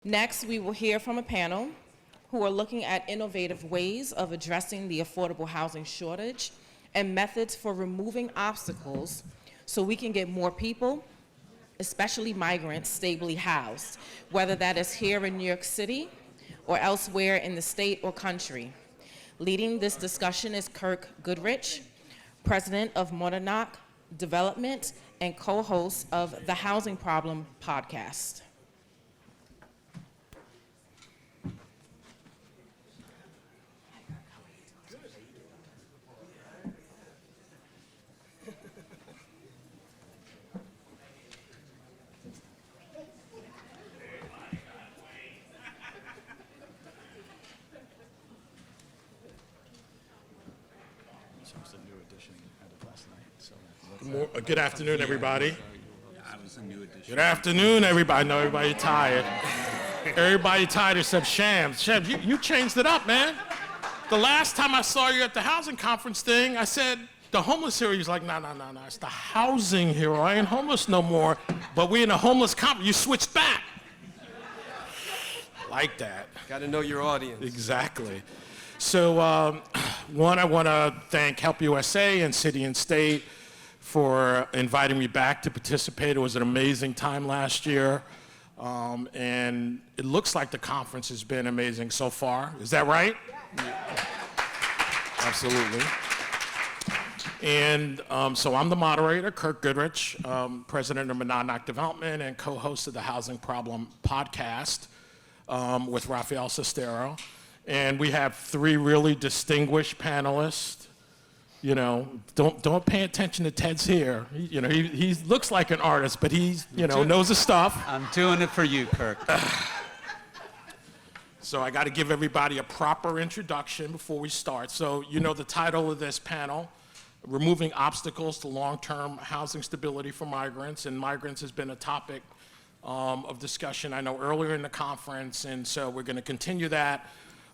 Next, we will hear from a panel who are looking at innovative ways of addressing the affordable housing shortage and methods for removing obstacles so we can get more people, especially migrants, stably housed, whether that is here in New York City or elsewhere in the state or country. Leading this discussion is Kirk Goodrich, president of Monadnock Development and co-host of the Housing Problem podcast. Good afternoon, everybody. Good afternoon, everybody. I know everybody tired. Everybody tired except Shams. Shams, you changed it up, man. The last time I saw you at the housing conference thing, I said, the homeless hero. He's like, no, it's the housing hero. I ain't homeless no more, but we in a homeless conference. You switched back. Like that. Got to know your audience. Exactly. So, one, I want to thank Help USA and City and State for inviting me back to participate. It was an amazing time last year, and it looks like the conference has been amazing so far. Is that right? Yeah. Absolutely. And so I'm the moderator, Kirk Goodrich, president of Monadnock Development and co-host of the Housing Problem podcast with Rafael Sestero. And we have three really distinguished panelists. You know, don't pay attention to Ted's hair. He looks like an artist, but he's, knows his stuff. I'm doing it for you, Kirk. So I got to give everybody a proper introduction before we start. So, the title of this panel, Removing Obstacles to Long-Term Housing Stability for Migrants. And migrants has been a topic of discussion, I know, earlier in the conference. And so we're going to continue that.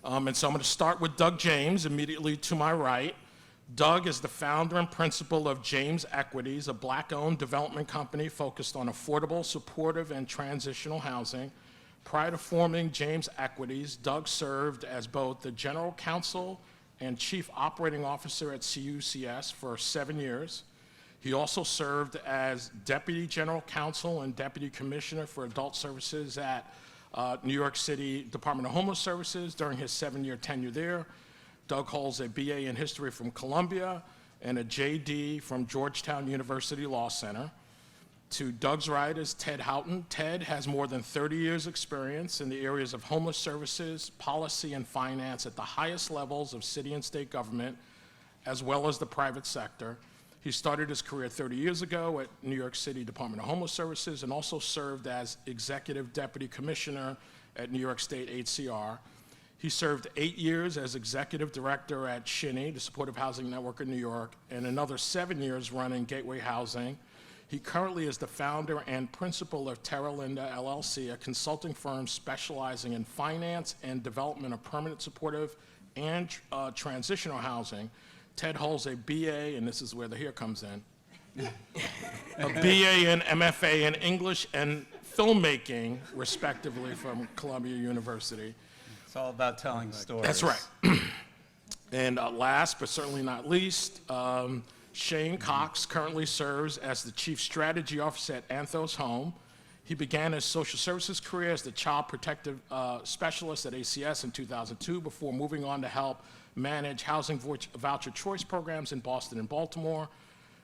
And so I'm going to start with Doug James, immediately to my right. Doug is the founder and principal of James Equities, a Black-owned development company focused on affordable, supportive, and transitional housing. Prior to forming James Equities, Doug served as both the general counsel and chief operating officer at CUCS for 7 years. He also served as deputy general counsel and deputy commissioner for adult services at New York City Department of Homeless Services during his 7-year tenure there. Doug holds a BA in history from Columbia and a JD from Georgetown University Law Center. To Doug's right is Ted Houghton. Ted has more than 30 years experience in the areas of homeless services, policy, and finance at the highest levels of city and state government, as well as the private sector. He started his career 30 years ago at New York City Department of Homeless Services and also served as executive deputy commissioner at New York State HCR. He served 8 years as executive director at Shinny, the Supportive Housing Network in New York, and another 7 years running Gateway Housing. He currently is the founder and principal of Terra Linda LLC, a consulting firm specializing in finance and development of permanent supportive and transitional housing. Ted holds a BA, and this is where the hair comes in, a BA and MFA in English and filmmaking, respectively, from Columbia University. It's all about telling stories. That's right. And last but certainly not least, Shane Cox currently serves as the Chief Strategy Officer at Anthos Home. He began his social services career as the Child Protective Specialist at ACS in 2002 before moving on to help manage housing voucher choice programs in Boston and Baltimore.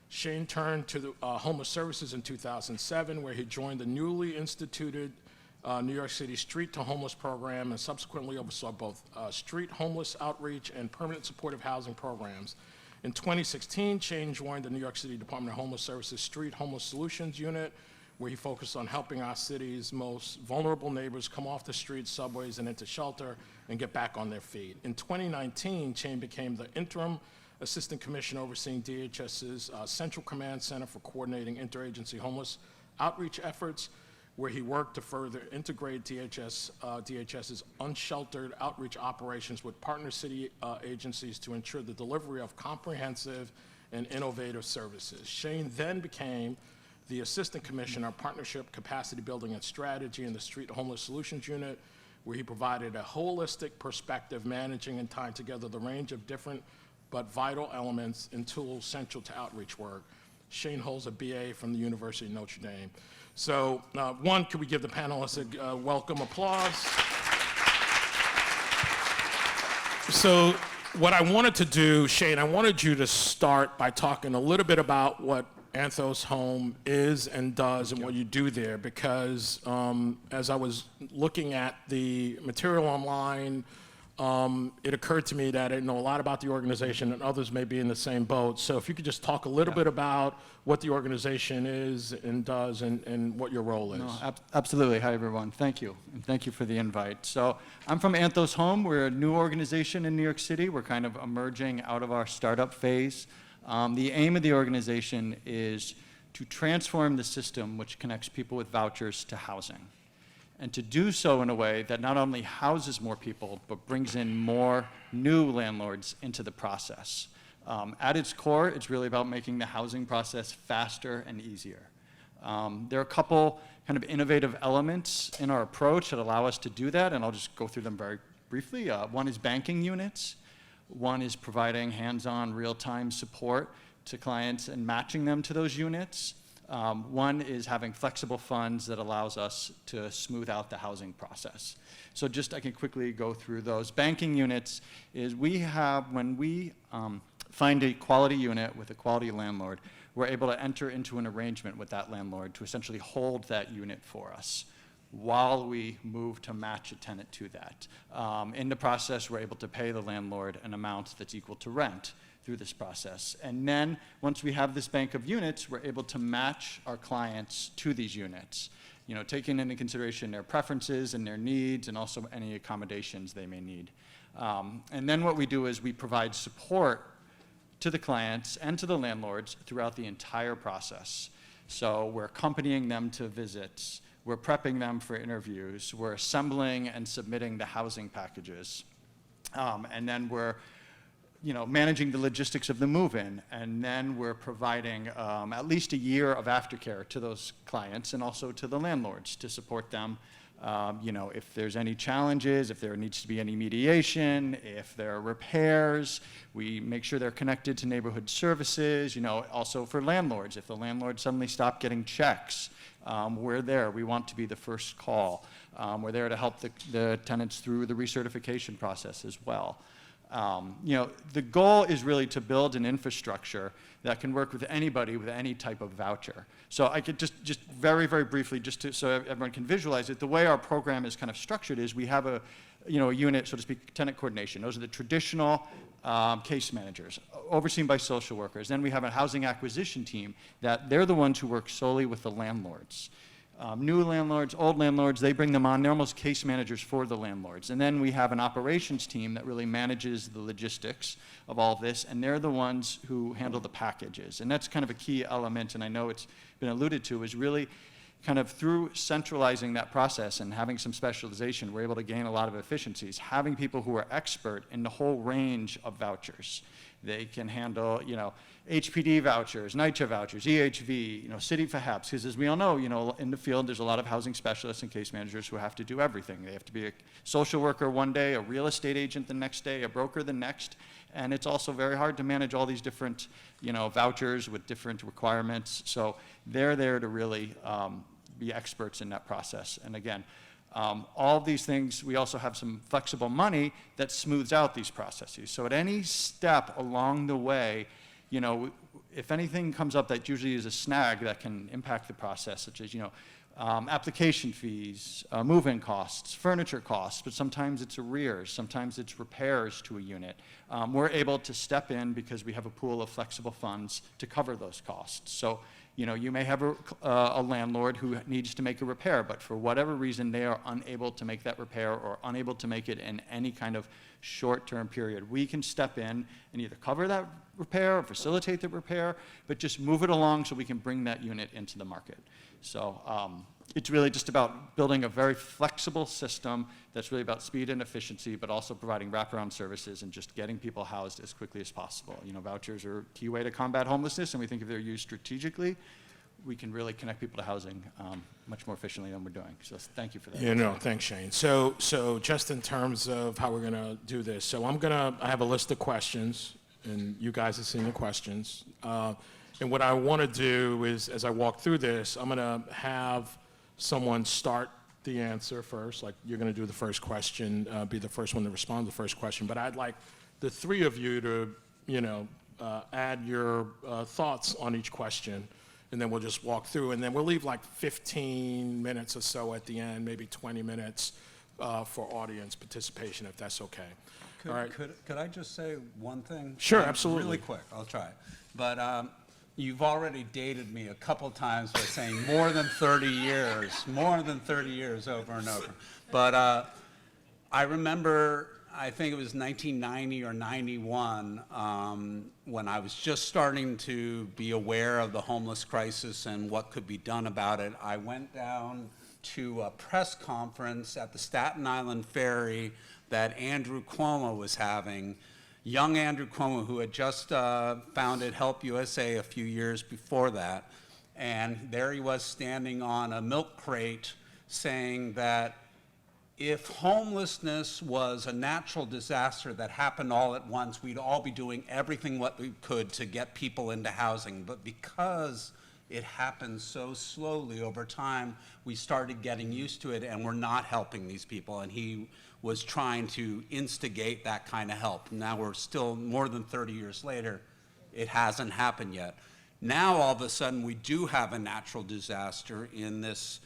Shane turned to the homeless services in 2007, where he joined the newly instituted New York City Street to Homeless program and subsequently oversaw both street homeless outreach and permanent supportive housing programs. In 2016, Shane joined the New York City Department of Homeless Services Street Homeless Solutions Unit, where he focused on helping our city's most vulnerable neighbors come off the streets, subways, and into shelter and get back on their feet. In 2019, Shane became the interim assistant commissioner overseeing DHS's Central Command Center for coordinating interagency homeless outreach efforts, where he worked to further integrate DHS's unsheltered outreach operations with partner city agencies to ensure the delivery of comprehensive and innovative services. Shane then became the Assistant Commissioner of Partnership, Capacity Building and Strategy in the Street Homeless Solutions Unit, where he provided a holistic perspective managing and tying together the range of different but vital elements and tools central to outreach work. Shane holds a BA from the University of Notre Dame. So, one, could we give the panelists a welcome applause? So, what I wanted to do, Shane, I wanted you to start by talking a little bit about what Anthos Home is and does and what you do there, because as I was looking at the material online, it occurred to me that I know a lot about the organization and others may be in the same boat. So if you could just talk a little bit about what the organization is and does and what your role is. No, absolutely. Hi, everyone. Thank you. And thank you for the invite. So I'm from Anthos Home. We're a new organization in New York City. We're kind of emerging out of our startup phase. The aim of the organization is to transform the system which connects people with vouchers to housing, and to do so in a way that not only houses more people, but brings in more new landlords into the process. At its core, it's really about making the housing process faster and easier. There are a couple kind of innovative elements in our approach that allow us to do that, and I'll just go through them very briefly. One is banking units. One is providing hands-on, real-time support to clients and matching them to those units. One is having flexible funds that allows us to smooth out the housing process. So just I can quickly go through those. Banking units is when we find a quality unit with a quality landlord, we're able to enter into an arrangement with that landlord to essentially hold that unit for us while we move to match a tenant to that. In the process, we're able to pay the landlord an amount that's equal to rent through this process. And then once we have this bank of units, we're able to match our clients to these units, taking into consideration their preferences and their needs and also any accommodations they may need. And then what we do is we provide support to the clients and to the landlords throughout the entire process. So we're accompanying them to visits, we're prepping them for interviews, we're assembling and submitting the housing packages, and then we're managing the logistics of the move-in, and then we're providing at least a year of aftercare to those clients and also to the landlords to support them. If there's any challenges, if there needs to be any mediation, if there are repairs, we make sure they're connected to neighborhood services. Also for landlords, if the landlord suddenly stopped getting checks, we're there. We want to be the first call. We're there to help the tenants through the recertification process as well. The goal is really to build an infrastructure that can work with anybody with any type of voucher. So I could just very, very briefly, so everyone can visualize it, the way our program is kind of structured is we have a unit, so to speak, tenant coordination. Those are the traditional case managers, overseen by social workers. Then we have a housing acquisition team that they're the ones who work solely with the landlords. New landlords, old landlords, they bring them on. They're almost case managers for the landlords. And then we have an operations team that really manages the logistics of all of this, and they're the ones who handle the packages. And that's kind of a key element, and I know it's been alluded to, is really kind of through centralizing that process and having some specialization, we're able to gain a lot of efficiencies. Having people who are expert in the whole range of vouchers. They can handle, HPD vouchers, NYCHA vouchers, EHV, city for HAPs, because as we all know, in the field, there's a lot of housing specialists and case managers who have to do everything. They have to be a social worker one day, a real estate agent the next day, a broker the next, and it's also very hard to manage all these different, vouchers with different requirements. So they're there to really be experts in that process. And again, all of these things, we also have some flexible money that smooths out these processes. So at any step along the way, if anything comes up that usually is a snag that can impact the process, such as, application fees, move-in costs, furniture costs, but sometimes it's arrears, sometimes it's repairs to a unit. We're able to step in because we have a pool of flexible funds to cover those costs. So, you may have a landlord who needs to make a repair, but for whatever reason, they are unable to make that repair or unable to make it in any kind of short-term period. We can step in and either cover that repair or facilitate the repair, but just move it along so we can bring that unit into the market. So it's really just about building a very flexible system that's really about speed and efficiency, but also providing wraparound services and just getting people housed as quickly as possible. Vouchers are a key way to combat homelessness, and we think if they're used strategically, we can really connect people to housing much more efficiently than we're doing. So thank you for that. Yeah, no, thanks, Shane. So just in terms of how we're going to do this, so I have a list of questions, and you guys have seen the questions. And what I want to do is, as I walk through this, I'm going to have someone start the answer first, like you're going to do the first question, be the first one to respond to the first question. But I'd like the three of you to, add your thoughts on each question, and then we'll just walk through, and then we'll leave like 15 minutes or so at the end, maybe 20 minutes for audience participation, if that's okay. All right. Could I just say one thing? Sure, absolutely. Really quick, I'll try. But you've already dated me a couple times by saying more than 30 years over and over. But I remember, I think it was 1990 or 91, when I was just starting to be aware of the homeless crisis and what could be done about it. I went down to a press conference at the Staten Island Ferry that Andrew Cuomo was having. Young Andrew Cuomo, who had just founded Help USA a few years before that. And there he was standing on a milk crate saying that if homelessness was a natural disaster that happened all at once, we'd all be doing everything what we could to get people into housing. But because it happened so slowly over time, we started getting used to it, and we're not helping these people. And he was trying to instigate that kind of help. Now we're still more than 30 years later, it hasn't happened yet. Now all of a sudden we do have a natural disaster in this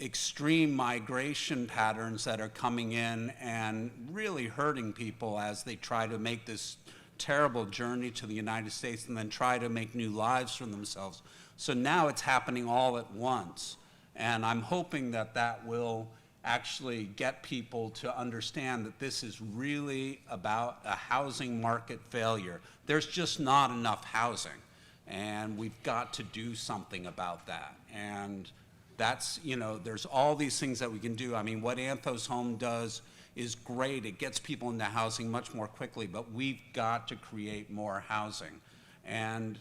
extreme migration patterns that are coming in and really hurting people as they try to make this terrible journey to the United States and then try to make new lives for themselves. So now it's happening all at once. And I'm hoping that that will actually get people to understand that this is really about a housing market failure. There's just not enough housing, and we've got to do something about that. And that's, there's all these things that we can do. I mean, what Anthos Home does is great. It gets people into housing much more quickly, but we've got to create more housing. And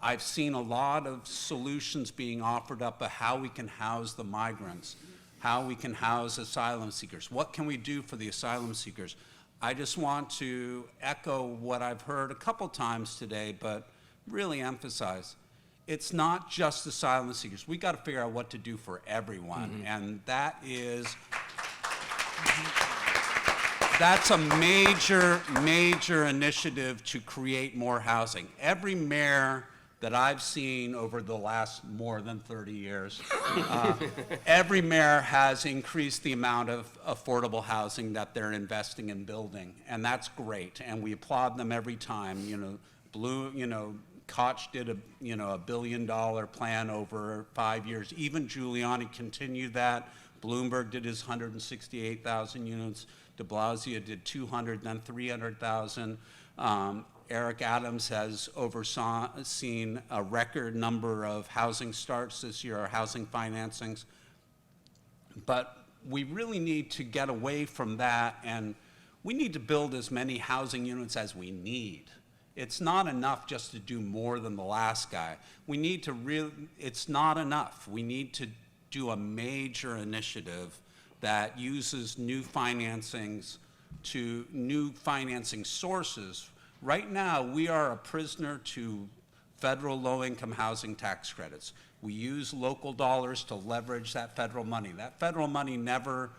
I've seen a lot of solutions being offered up of how we can house the migrants, how we can house asylum seekers. What can we do for the asylum seekers? I just want to echo what I've heard a couple times today, but really emphasize, it's not just asylum seekers. We got to figure out what to do for everyone, and that's a major initiative to create more housing. Every mayor that I've seen over the last more than 30 years, every mayor has increased the amount of affordable housing that they're investing in building, and that's great, and we applaud them every time. Koch did a $1 billion plan over 5 years. Even Giuliani continued that. Bloomberg did his 168,000 units. De Blasio did 200, then 300,000. Eric Adams has overseen a record number of housing starts this year, or housing financings. But we really need to get away from that, and we need to build as many housing units as we need. It's not enough just to do more than the last guy. We need to it's not enough. We need to do a major initiative that uses new financing sources. Right now, we are a prisoner to federal low-income housing tax credits. We use local dollars to leverage that federal money. That federal money never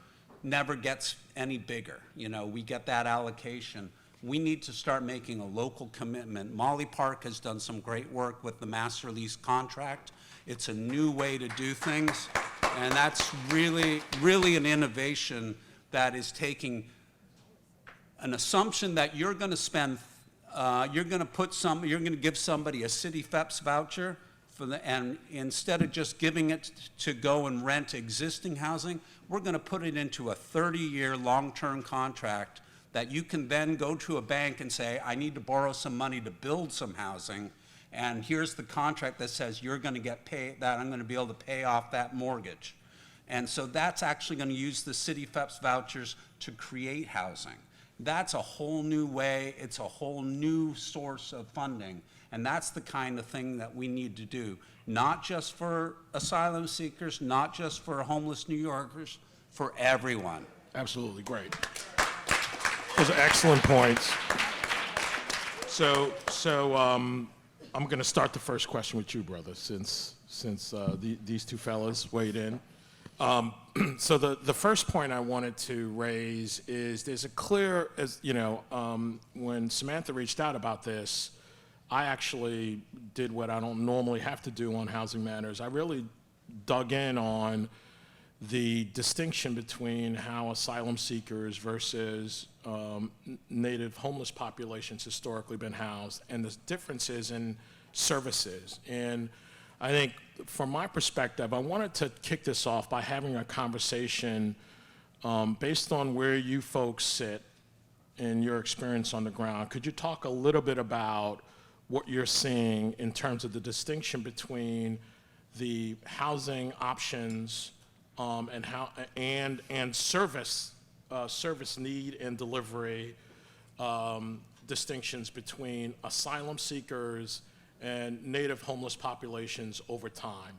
gets any bigger. We get that allocation. We need to start making a local commitment. Molly Park has done some great work with the master lease contract. It's a new way to do things, and that's really an innovation that is taking an assumption that you're going to spend, you're going to give somebody a city FEPS voucher and instead of just giving it to go and rent existing housing, we're going to put it into a 30-year long-term contract that you can then go to a bank and say, I need to borrow some money to build some housing, and here's the contract that says you're going to get paid, that I'm going to be able to pay off that mortgage. And so that's actually going to use the city FEPS vouchers to create housing. That's a whole new way, it's a whole new source of funding. And that's the kind of thing that we need to do, not just for asylum seekers, not just for homeless New Yorkers, for everyone. Absolutely, great. Those are excellent points. So I'm going to start the first question with you, brother, since these two fellas weighed in. So the first point I wanted to raise is there's a clear, when Samantha reached out about this, I actually did what I don't normally have to do on Housing Matters. I really dug in on the distinction between how asylum seekers versus native homeless populations historically been housed and the differences in services. And I think from my perspective, I wanted to kick this off by having a conversation based on where you folks sit in your experience on the ground. Could you talk a little bit about what you're seeing in terms of the distinction between the housing options and service need and delivery distinctions between asylum seekers and native homeless populations over time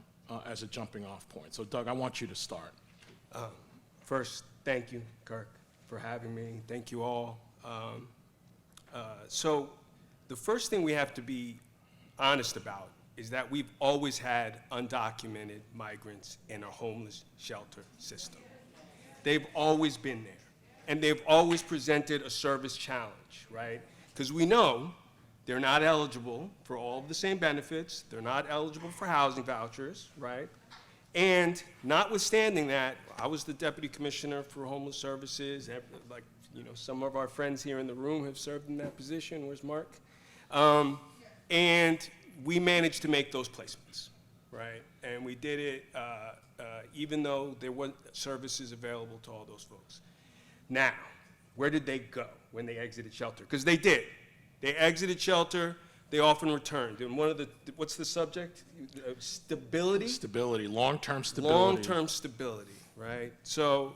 as a jumping off point. So Doug, I want you to start. First, thank you, Kirk, for having me. Thank you all. So the first thing we have to be honest about is that we've always had undocumented migrants in our homeless shelter system. They've always been there, and they've always presented a service challenge, right? Because we know they're not eligible for all of the same benefits, they're not eligible for housing vouchers, right? And notwithstanding that, I was the Deputy Commissioner for Homeless Services, some of our friends here in the room have served in that position. Where's Mark? And we managed to make those placements, right? And we did it even though there weren't services available to all those folks. Now, where did they go when they exited shelter? Because they did. They exited shelter, they often returned. And what's the subject? Stability? Stability, long-term stability. Long-term stability, right? So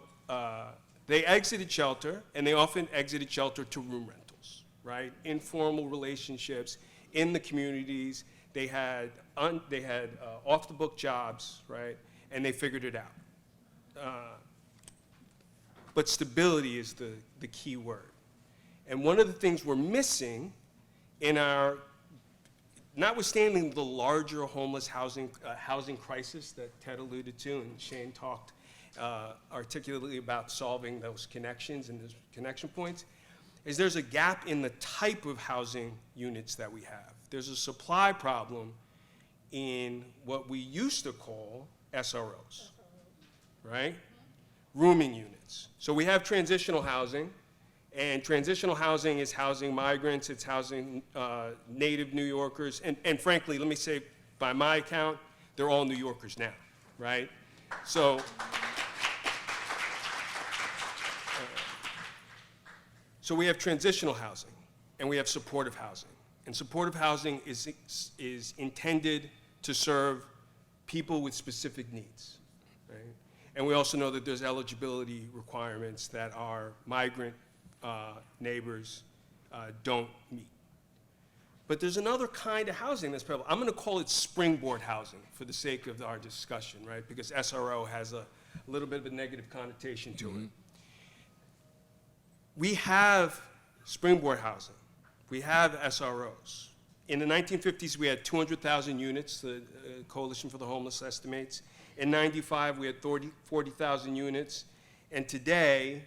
they exited shelter, and they often exited shelter to room rentals, right? Informal relationships in the communities. They had off-the-book jobs, right? And they figured it out. But stability is the key word. And one of the things we're missing in our, notwithstanding the larger homeless housing crisis that Ted alluded to and Shane talked articulately about solving those connections and those connection points, is there's a gap in the type of housing units that we have. There's a supply problem in what we used to call SROs, right? Rooming units. So we have transitional housing, and transitional housing is housing migrants, it's housing native New Yorkers, and frankly, let me say, by my account, they're all New Yorkers now, right? So we have transitional housing, and we have supportive housing. And supportive housing is intended to serve people with specific needs, right? And we also know that there's eligibility requirements that our migrant neighbors don't meet. But there's another kind of housing that's prevalent. I'm going to call it springboard housing for the sake of our discussion, right? Because SRO has a little bit of a negative connotation to it. We have springboard housing. We have SROs. In the 1950s, we had 200,000 units, the Coalition for the Homeless estimates. In 95, we had 40,000 units. And today,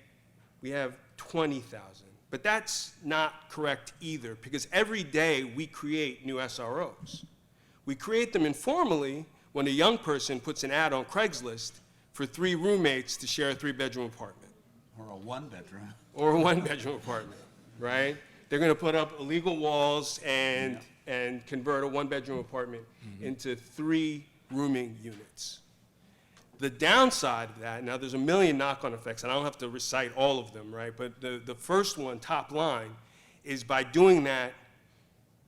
we have 20,000. But that's not correct either, because every day we create new SROs. We create them informally when a young person puts an ad on Craigslist for 3 roommates to share a 3-bedroom apartment. Or a one-bedroom. Or a 1-bedroom apartment, right? They're going to put up illegal walls and convert a 1-bedroom apartment into 3 rooming units. The downside of that, now there's a million knock-on effects, and I don't have to recite all of them, right? But the first one, top line, is by doing that,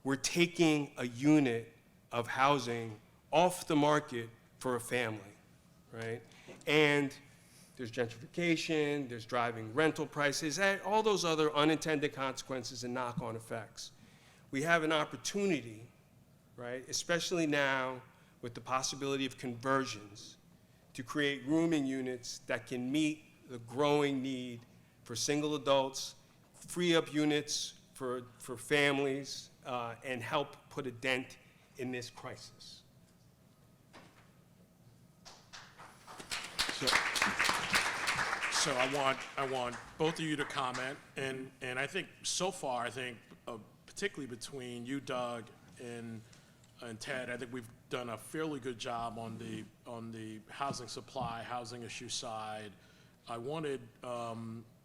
we're taking a unit of housing off the market for a family, right? And there's gentrification, there's driving rental prices, and all those other unintended consequences and knock-on effects. We have an opportunity right? Especially now with the possibility of conversions to create rooming units that can meet the growing need for single adults, free up units for families, and help put a dent in this crisis. So I want both of you to comment, and I think so far, particularly between you, Doug, and Ted, I think we've done a fairly good job on the housing supply, housing issue side. I wanted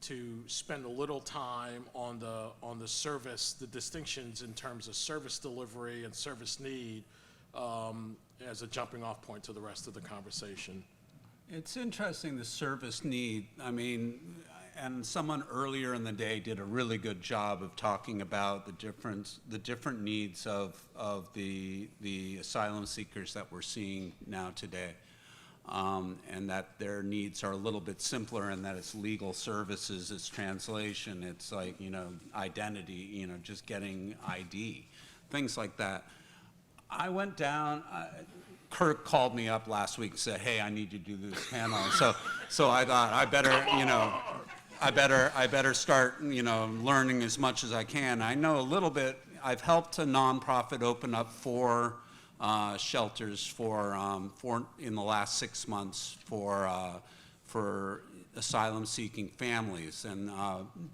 to spend a little time on the service, the distinctions in terms of service delivery and service need as a jumping off point to the rest of the conversation. It's interesting, the service need. I mean, and someone earlier in the day did a really good job of talking about the different needs of the asylum seekers that we're seeing now today. And that their needs are a little bit simpler, and that it's legal services, it's translation, it's like, identity, just getting ID, things like that. I went down, Kirk called me up last week and said, hey, I need you to do this panel. So I thought I better start, learning as much as I can. I know a little bit. I've helped a nonprofit open up 4 shelters for in the last 6 months for asylum-seeking families, and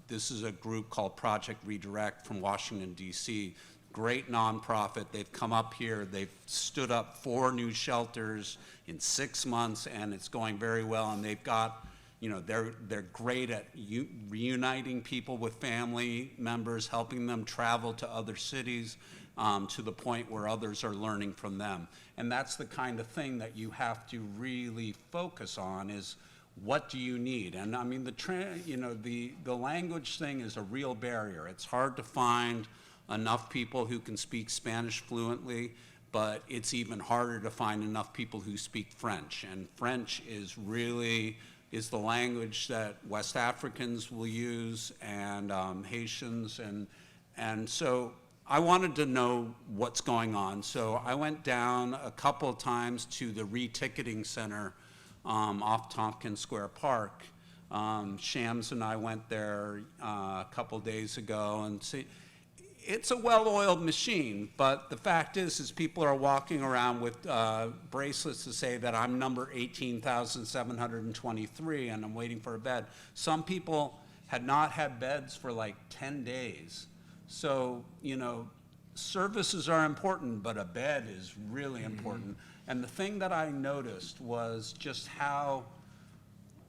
this is a group called Project Redirect from Washington, D.C. Great nonprofit. They've come up here. They've stood up 4 new shelters in 6 months, and it's going very well. And they've got, they're great at reuniting people with family members, helping them travel to other cities to the point where others are learning from them. And that's the kind of thing that you have to really focus on is, what do you need? And I mean, the language thing is a real barrier. It's hard to find enough people who can speak Spanish fluently, but it's even harder to find enough people who speak French. And French is the language that West Africans will use, and Haitians, and so I wanted to know what's going on. So I went down a couple of times to the re-ticketing center off Tompkins Square Park. Shams and I went there a couple days ago, and it's a well-oiled machine, but the fact is people are walking around with bracelets to say that I'm number 18,723 and I'm waiting for a bed. Some people had not had beds for like 10 days. So, services are important, but a bed is really important. And the thing that I noticed was just how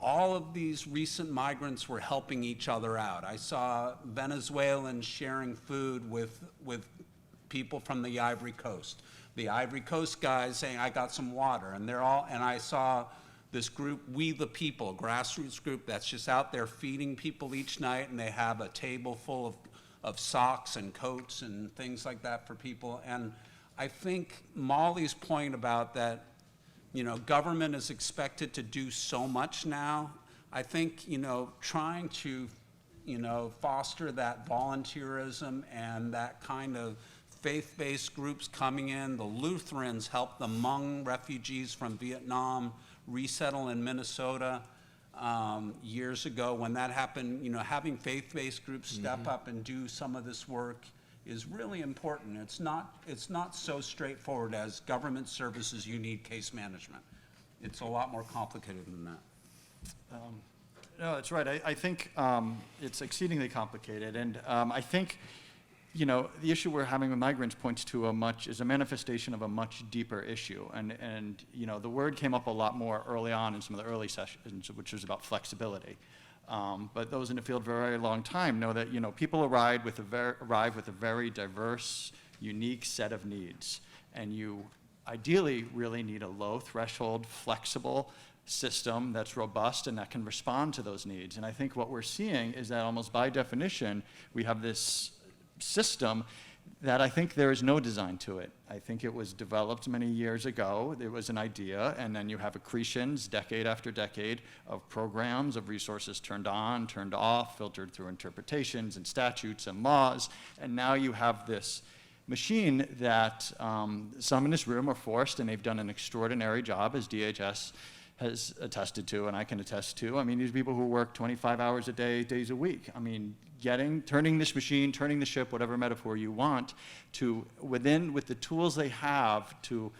all of these recent migrants were helping each other out. I saw Venezuelans sharing food with people from the Ivory Coast. The Ivory Coast guys saying, I got some water. And I saw this group, We the People, grassroots group that's just out there feeding people each night, and they have a table full of socks and coats and things like that for people. And I think Molly's point about that, government is expected to do so much now. I think, trying to, foster that volunteerism and that kind of faith-based groups coming in. The Lutherans helped the Hmong refugees from Vietnam resettle in Minnesota years ago. When that happened, having faith-based groups step up and do some of this work is really important. It's not so straightforward as government services, you need case management. It's a lot more complicated than that. No, that's right. I think it's exceedingly complicated, and I think, the issue we're having with migrants points to is a manifestation of a much deeper issue, and the word came up a lot more early on in some of the early sessions, which was about flexibility. But those in the field for a very long time know that people arrive with a very diverse, unique set of needs, and you ideally really need a low threshold, flexible system that's robust and that can respond to those needs. And I think what we're seeing is that almost by definition, we have this system that I think there is no design to it. I think it was developed many years ago. There was an idea, and then you have accretions decade after decade of programs, of resources turned on, turned off, filtered through interpretations and statutes and laws, and now you have this machine that some in this room are forced, and they've done an extraordinary job, as DHS has attested to, and I can attest to. I mean, these people who work 25 hours a day, days a week. I mean, turning this machine, turning the ship, whatever metaphor you want, to with the tools they have to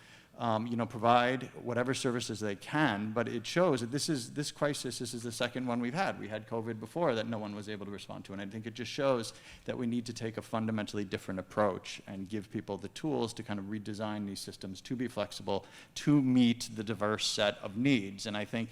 provide whatever services they can. But it shows that this is the second one we've had. We had COVID before that no one was able to respond to, and I think it just shows that we need to take a fundamentally different approach and give people the tools to kind of redesign these systems to be flexible, to meet the diverse set of needs. And I think,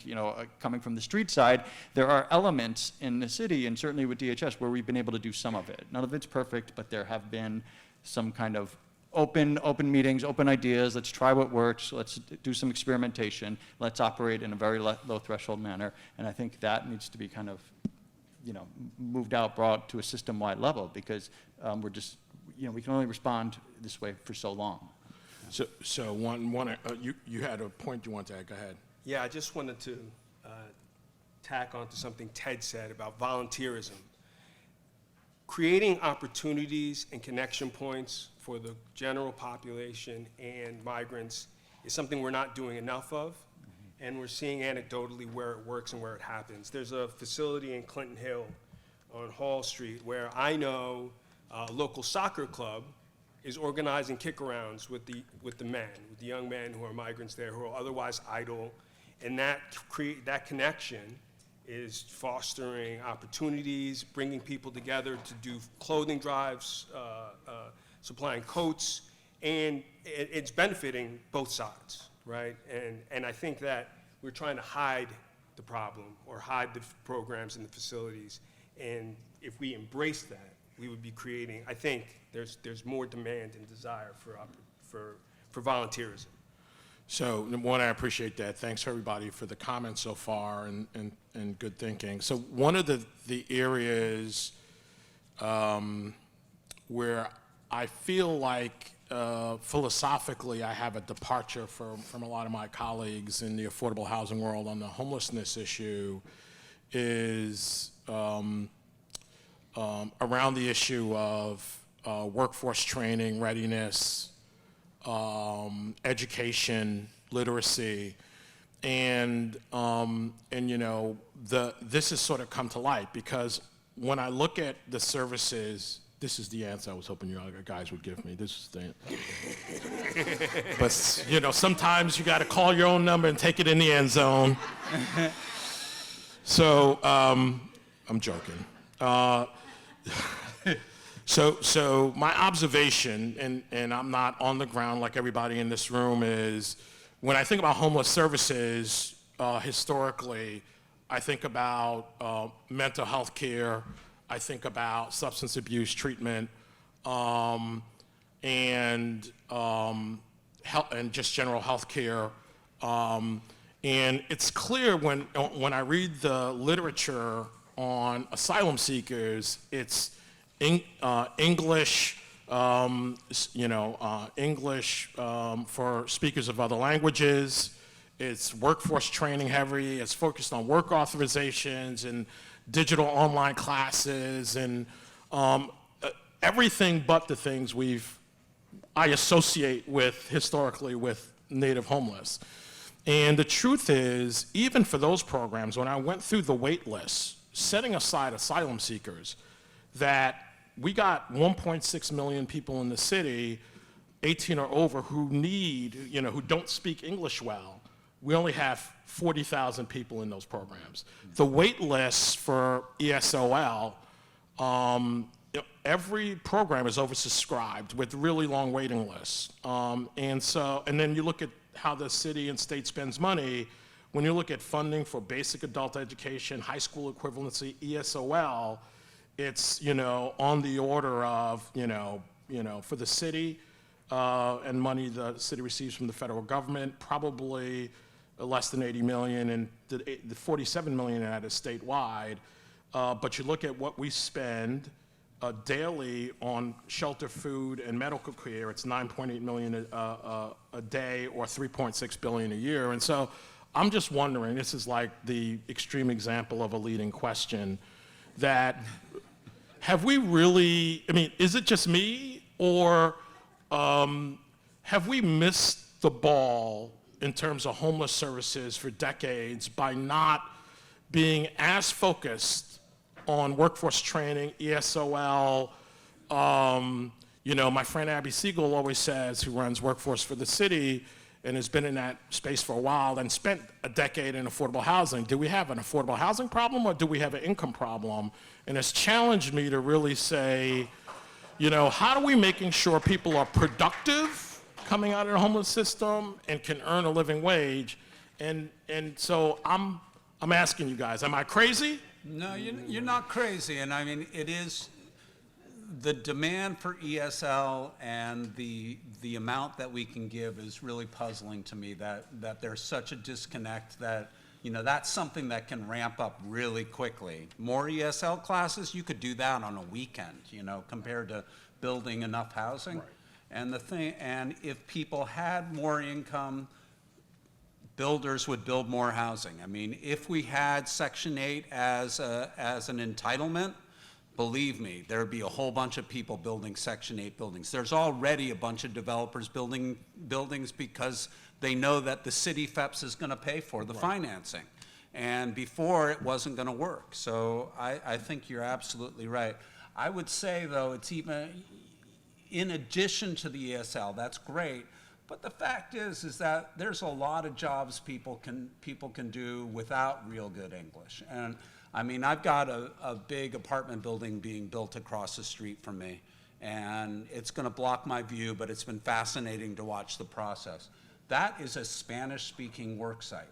coming from the street side, there are elements in the city, and certainly with DHS, where we've been able to do some of it. None of it's perfect, but there have been some kind of open meetings, open ideas. Let's try what works. Let's do some experimentation. Let's operate in a very low threshold manner. And I think that needs to be kind of, moved out, brought to a system-wide level, because we're just, we can only respond this way for so long. So you had a point you wanted to add. Go ahead. Yeah, I just wanted to tack on to something Ted said about volunteerism. Creating opportunities and connection points for the general population and migrants is something we're not doing enough of, and we're seeing anecdotally where it works and where it happens. There's a facility in Clinton Hill on Hall Street where I know a local soccer club is organizing kick-arounds with the young men who are migrants there who are otherwise idle, and that connection is fostering opportunities, bringing people together to do clothing drives, supplying coats, and it's benefiting both sides, right? And I think that we're trying to hide the problem or hide the programs and the facilities, and if we embrace that, we would be creating, I think there's more demand and desire for volunteerism. So, one, I appreciate that. Thanks, everybody, for the comments so far and good thinking. So, one of the areas where I feel like philosophically I have a departure from a lot of my colleagues in the affordable housing world on the homelessness issue is around the issue of workforce training, readiness, education, literacy, and this has sort of come to light because when I look at the services, this is the answer I was hoping you guys would give me. This is the but sometimes you got to call your own number and take it in the end zone. So I'm joking. So my observation, and I'm not on the ground like everybody in this room, is when I think about homeless services, historically, I think about mental health care, I think about substance abuse treatment, and just general health care. And it's clear when I read the literature on asylum seekers, it's English, English for speakers of other languages. It's workforce training heavy. It's focused on work authorizations and digital online classes and everything but the things I associate with historically with Native homeless. And the truth is, even for those programs, when I went through the wait list, setting aside asylum seekers, that we got 1.6 million people in the city, 18 or over, who who don't speak English well. We only have 40,000 people in those programs. The wait lists for ESOL, every program is oversubscribed with really long waiting lists. And then you look at how the city and state spends money. When you look at funding for basic adult education, high school equivalency, ESOL, it's on the order of for the city and money the city receives from the federal government, probably less than 80 million, and the 47 million of that is statewide. But you look at what we spend daily on shelter, food, and medical care, it's 9.8 million a day, or 3.6 billion a year. And so I'm just wondering, this is like the extreme example of a leading question, that have we really, is it just me, or Have we missed the ball in terms of homeless services for decades by not being as focused on workforce training, ESOL? My friend Abby Siegel always says, who runs workforce for the city and has been in that space for a while and spent a decade in affordable housing. Do we have an affordable housing problem or do we have an income problem? And it's challenged me to really say, how are we making sure people are productive coming out of the homeless system and can earn a living wage? And so I'm asking you guys, am I crazy? No, you're not crazy, and I mean, it is, the demand for ESL and the amount that we can give is really puzzling to me, that there's such a disconnect that, that's something that can ramp up really quickly. More ESL classes, you could do that on a weekend, compared to building enough housing. Right. And if people had more income, builders would build more housing. I mean, if we had Section 8 as an entitlement, believe me, there would be a whole bunch of people building Section 8 buildings. There's already a bunch of developers building buildings because they know that the city FEPS is going to pay for the financing. And before, it wasn't going to work. So I think you're absolutely right. I would say, though, it's even, in addition to the ESL, that's great. But the fact is that there's a lot of jobs people can do without real good English. And I mean, I've got a big apartment building being built across the street from me, and it's going to block my view, but it's been fascinating to watch the process. That is a Spanish-speaking work site.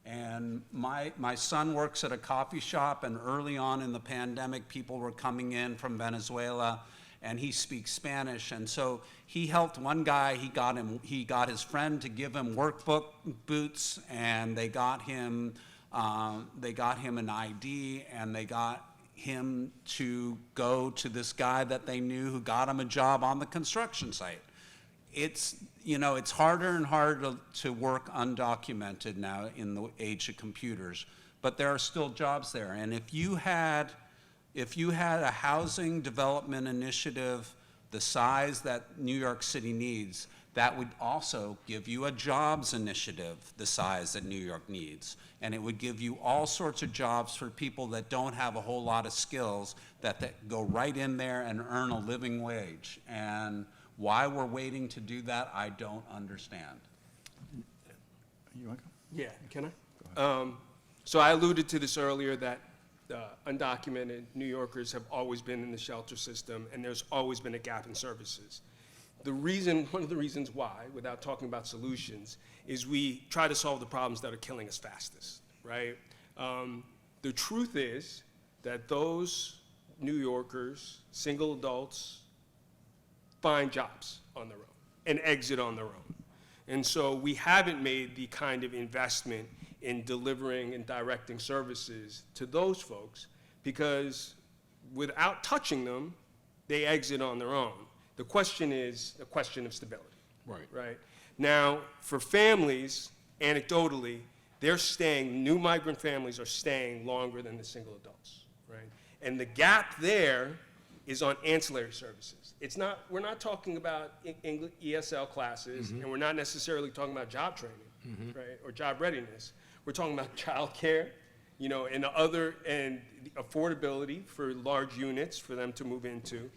And my son works at a coffee shop, and early on in the pandemic, people were coming in from Venezuela, and he speaks Spanish, and so he helped one guy. He got his friend to give him workbook boots, and they got him an ID, and they got him to go to this guy that they knew who got him a job on the construction site. It's harder and harder to work undocumented now in the age of computers, but there are still jobs there. And if you had a housing development initiative the size that New York City needs, that would also give you a jobs initiative the size that New York needs. And it would give you all sorts of jobs for people that don't have a whole lot of skills that go right in there and earn a living wage. And why we're waiting to do that, I don't understand. You want to go? Yeah, can I? So I alluded to this earlier, that undocumented New Yorkers have always been in the shelter system, and there's always been a gap in services. One of the reasons why, without talking about solutions, is we try to solve the problems that are killing us fastest, right? The truth is that those New Yorkers, single adults, find jobs on their own and exit on their own. And so we haven't made the kind of investment in delivering and directing services to those folks, because without touching them, they exit on their own. The question is a question of stability. Right? Now, for families, anecdotally, new migrant families are staying longer than the single adults, right? And the gap there is on ancillary services. We're not talking about ESL classes, and we're not necessarily talking about job training, right, or job readiness. We're talking about childcare, and and affordability for large units for them to move into.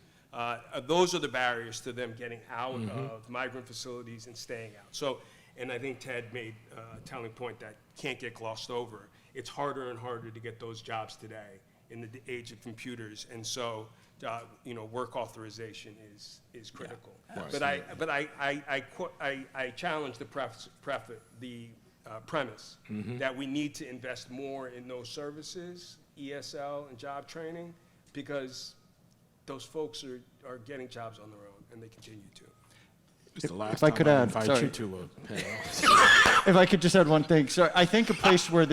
Those are the barriers to them getting out of migrant facilities and staying out. So, and I think Ted made a telling point that can't get glossed over. It's harder and harder to get those jobs today in the age of computers, and so work authorization is critical. Yeah, but I challenge the premise that we need to invest more in those services, ESL and job training, because those folks are getting jobs on their own, and they continue to. If I could add, sorry. If I could just add one thing. So I think a place where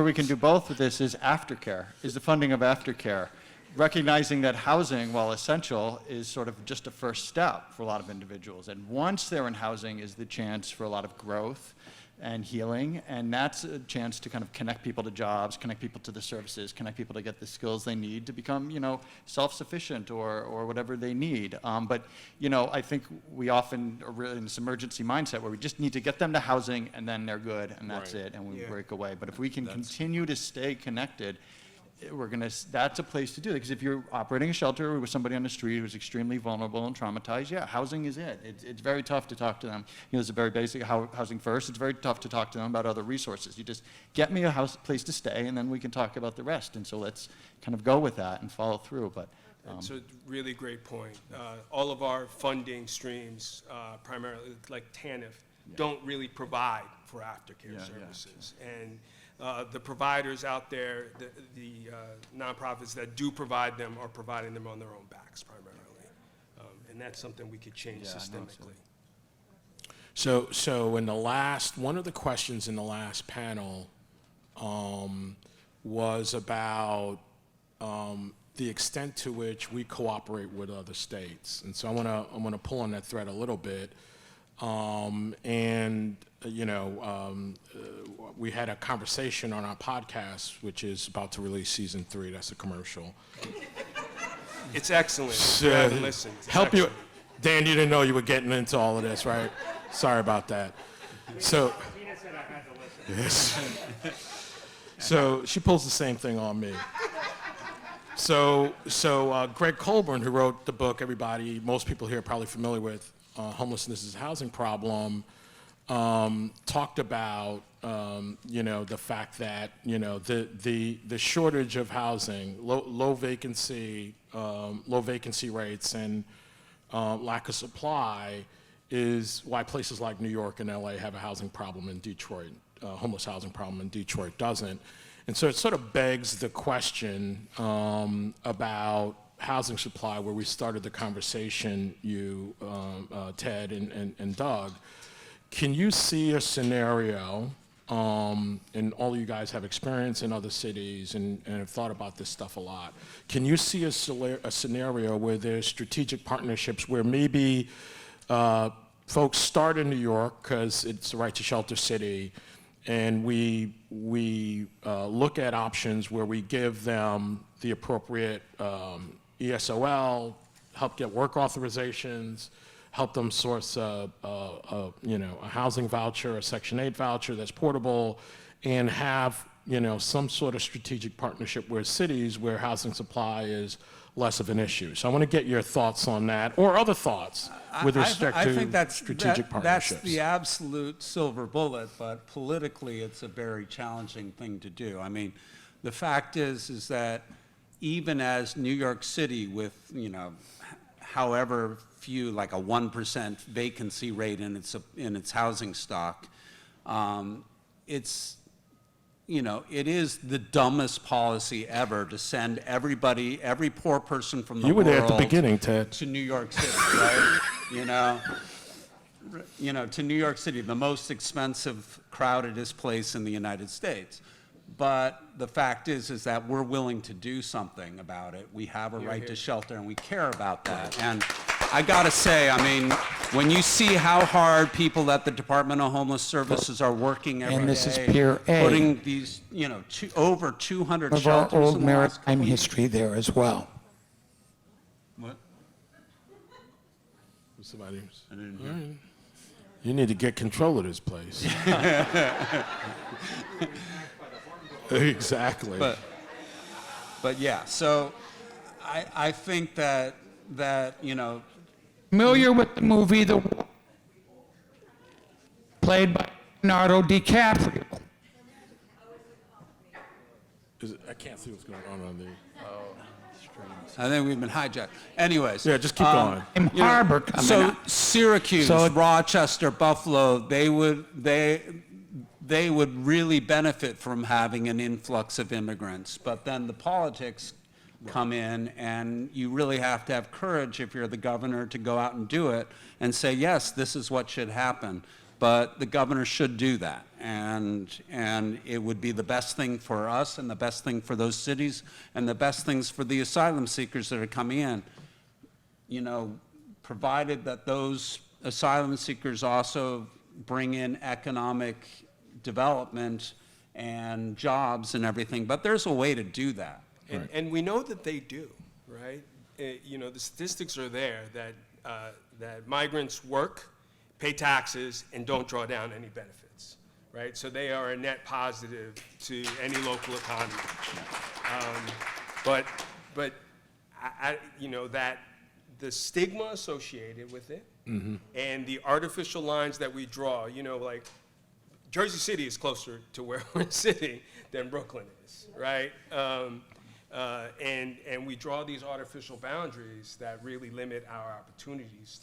we can do both of this is aftercare, is the funding of aftercare. Recognizing that housing, while essential, is sort of just a first step for a lot of individuals. And once they're in housing is the chance for a lot of growth and healing, and that's a chance to kind of connect people to jobs, connect people to the services, connect people to get the skills they need to become, self-sufficient or whatever they need. But, I think we often are really in this emergency mindset where we just need to get them to housing and then they're good and that's Right. it, and we Yeah. break away. But if we can continue to stay connected, that's a place to do it. Because if you're operating a shelter with somebody on the street who's extremely vulnerable and traumatized, yeah, housing is it. It's very tough to talk to them. It's a very basic housing first. It's very tough to talk to them about other resources. You just get me a place to stay, and then we can talk about the rest. And so let's kind of go with that and follow through. But It's a really great point. All of our funding streams, primarily like TANF, don't really provide for aftercare Yeah, yeah. services. And the providers out there, the nonprofits that do provide them are providing them on their own backs primarily. And that's something we could change Yeah, I know, systemically. So in the last, one of the questions in the last panel was about the extent to which we cooperate with other states. And so I want to pull on that thread a little bit. We had a conversation on our podcast, which is about to release season 3. That's a commercial. It's excellent. If you haven't listened. It's Help you, excellent. Dan. You didn't know you were getting into all of this, right? Sorry about that. So, yes. So she pulls the same thing on me. So Greg Colburn, who wrote the book, most people here are probably familiar with, Homelessness is a Housing Problem, talked about the fact that the shortage of housing, low vacancy rates, and lack of supply is why places like New York and LA have a housing problem, and Detroit, homeless housing problem, and Detroit doesn't. And so it sort of begs the question about housing supply, where we started the conversation, Ted and Doug. Can you see a scenario, and all of you guys have experience in other cities and have thought about this stuff a lot. Can you see a scenario where there's strategic partnerships where maybe folks start in New York because it's the right to shelter city, and we look at options where we give them the appropriate ESOL, help get work authorizations, help them source a housing voucher, a Section 8 voucher that's portable, and have some sort of strategic partnership with cities where housing supply is less of an issue. So I want to get your thoughts on that, or other thoughts with respect I to think strategic partnerships. That's the absolute silver bullet, but politically it's a very challenging thing to do. I mean, the fact is that even as New York City with, however few, like a 1% vacancy rate in its housing stock, it is the dumbest policy ever to send every poor person from the You were world there at the beginning, Ted. to New York City, right? To New York City, the most expensive, crowdedest place in the United States. But the fact is that we're willing to do something about it. We have a right to shelter, and we care about that. And I gotta say, I mean, when you see how hard people at the Department of Homeless Services are working every day, And this is Pier A. putting these, over 200 of our shelters in old the last maritime couple years. history there as well. What? Somebody, I didn't hear. all right. You need to get control of this place. Exactly. But yeah, so I think that Familiar with the movie The Wall, played by Leonardo DiCaprio? I can't see what's going on the. I think we've been hijacked. Anyways. Yeah, just keep going. In Harbor coming So up. Syracuse, So- Rochester, Buffalo, they would really benefit from having an influx of immigrants. But then the politics come in, and you really have to have courage if you're the governor to go out and do it and say, yes, this is what should happen. But the governor should do that, and it would be the best thing for us, and the best thing for those cities, and the best things for the asylum seekers that are coming in. Provided that those asylum seekers also bring in economic development and jobs and everything, but there's a way to do that. And we know that they do, right? You know, the statistics are there that, that migrants work, pay taxes, and don't draw down any benefits, right? So they are a net positive to any local economy. But you know, that the stigma associated with it and the artificial lines that we draw, you know, like Jersey City is closer to where we're sitting than Brooklyn is, right? And we draw these artificial boundaries that really limit our opportunities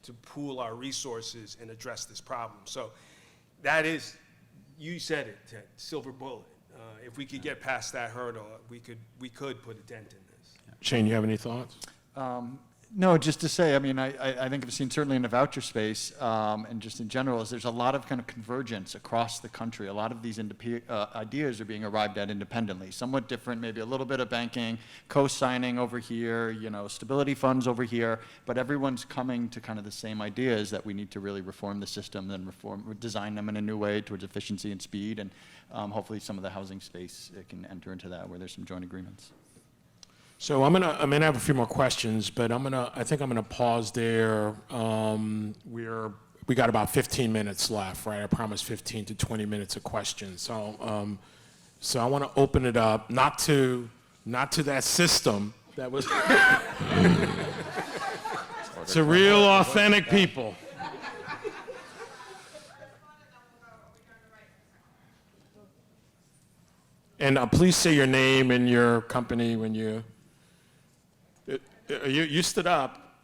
to pool our resources and address this problem. So that is, you said it, Ted, silver bullet. If we could get past that hurdle, we could put a dent in this. Shane, you have any thoughts? No, just to say, I mean, I think I've seen certainly in the voucher space and just in general, is there's a lot of kind of convergence across the country. A lot of these ideas are being arrived at independently, somewhat different, maybe a little bit of banking, co-signing over here, you know, stability funds over here, but everyone's coming to kind of the same ideas that we need to really reform the system and design them in a new way towards efficiency and speed, and hopefully some of the housing space can enter into that where there's some joint agreements. So I'm gonna have a few more questions, but I think I'm gonna pause there. We got about 15 minutes left, right? I promised 15 to 20 minutes of questions. So I want to open it up, not to that system that was to real authentic people. And please say your name and your company when you. You stood up.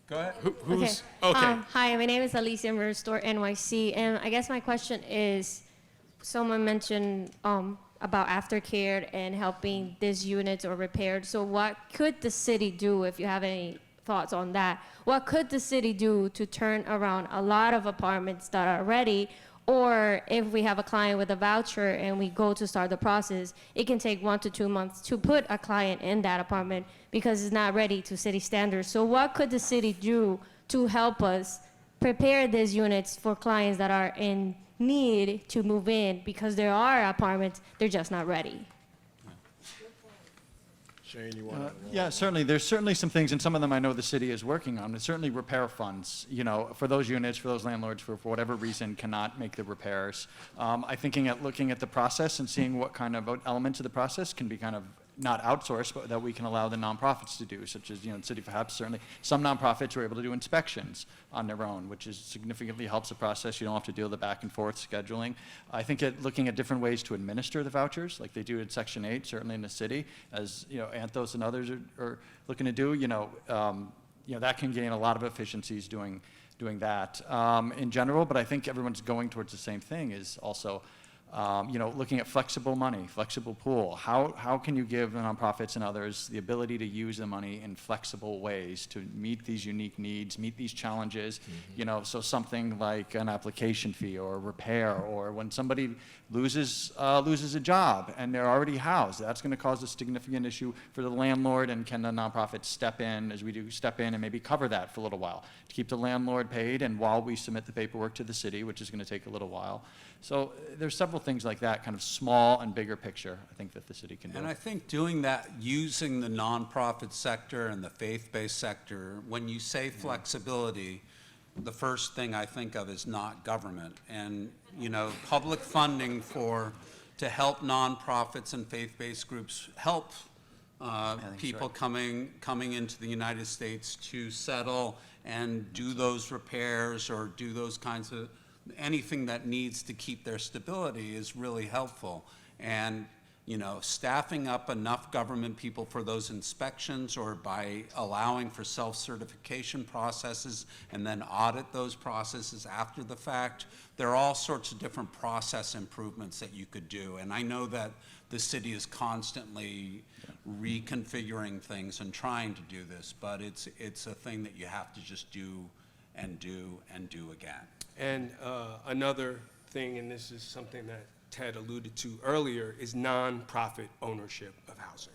Go ahead. Who's okay? Hi, my name is Alicia from Restore NYC, and I guess my question is, someone mentioned about aftercare and helping these units or repaired. So what could the city do, if you have any thoughts on that? What could the city do to turn around a lot of apartments that are ready? Or if we have a client with a voucher and we go to start the process, it can take 1 to 2 months to put a client in that apartment because it's not ready to city standards. So what could the city do to help us prepare these units for clients that are in need to move in, because there are apartments, they're just not ready? Shane, you want to? Yeah, certainly. There's certainly some things, and some of them I know the city is working on. There's certainly repair funds, you know, for those units, for those landlords, for whatever reason, cannot make the repairs. I'm thinking at looking at the process and seeing what kind of elements of the process can be kind of not outsourced, but that we can allow the nonprofits to do, such as, you know, the city perhaps certainly some nonprofits are able to do inspections on their own, which is significantly helps the process. You don't have to deal with the back and forth scheduling. I think looking at different ways to administer the vouchers, like they do in Section 8, certainly in the city, as you know, Anthos and others are looking to do. You know, that can gain a lot of efficiencies doing that in general. But I think everyone's going towards the same thing. Is also looking at flexible money, flexible pool. How can you give the nonprofits and others the ability to use the money in flexible ways to meet these unique needs, meet these challenges? Mm-hmm. So something like an application fee or a repair, or when somebody loses a job and they're already housed, that's going to cause a significant issue for the landlord. And can the nonprofit step in, as we do, step in and maybe cover that for a little while to keep the landlord paid, and while we submit the paperwork to the city, which is going to take a little while. So there's several things like that, kind of small and bigger picture, I think, that the city can do. And I think doing that, using the nonprofit sector and the faith-based sector, when you say flexibility, the first thing I think of is not government. And, public funding to help nonprofits and faith-based groups help people coming into the United States to settle and do those repairs or do those kinds of anything that needs to keep their stability is really helpful. And, staffing up enough government people for those inspections, or by allowing for self-certification processes and then audit those processes after the fact. There are all sorts of different process improvements that you could do. And I know that the city is constantly reconfiguring things and trying to do this, but it's a thing that you have to just do and do and do again. And another thing, and this is something that Ted alluded to earlier, is nonprofit ownership of housing,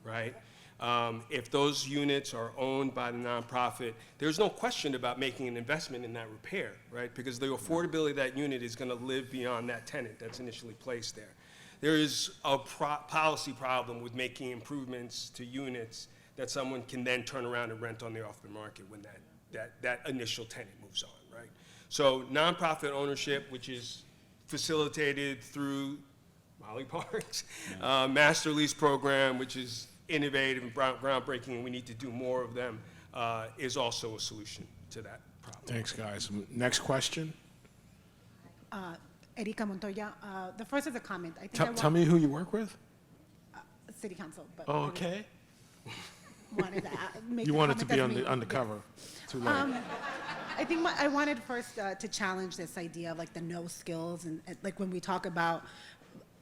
right? If those units are owned by the nonprofit, there's no question about making an investment in that repair, right? Because the affordability of that unit is going to live beyond that tenant that's initially placed there. There is a policy problem with making improvements to units that someone can then turn around and rent on the open market when that initial tenant moves on, right? So nonprofit ownership, which is facilitated through Molly Park's master lease program, which is innovative and groundbreaking, and we need to do more of them, is also a solution to that problem. Thanks, guys. Next question. Erika Montoya. The first is a comment. I think Tell me who you work with. City Council. But Oh, okay. wanted to make You a wanted to comment be that's me. undercover. Too late. I think I wanted first to challenge this idea of like the no skills and like when we talk about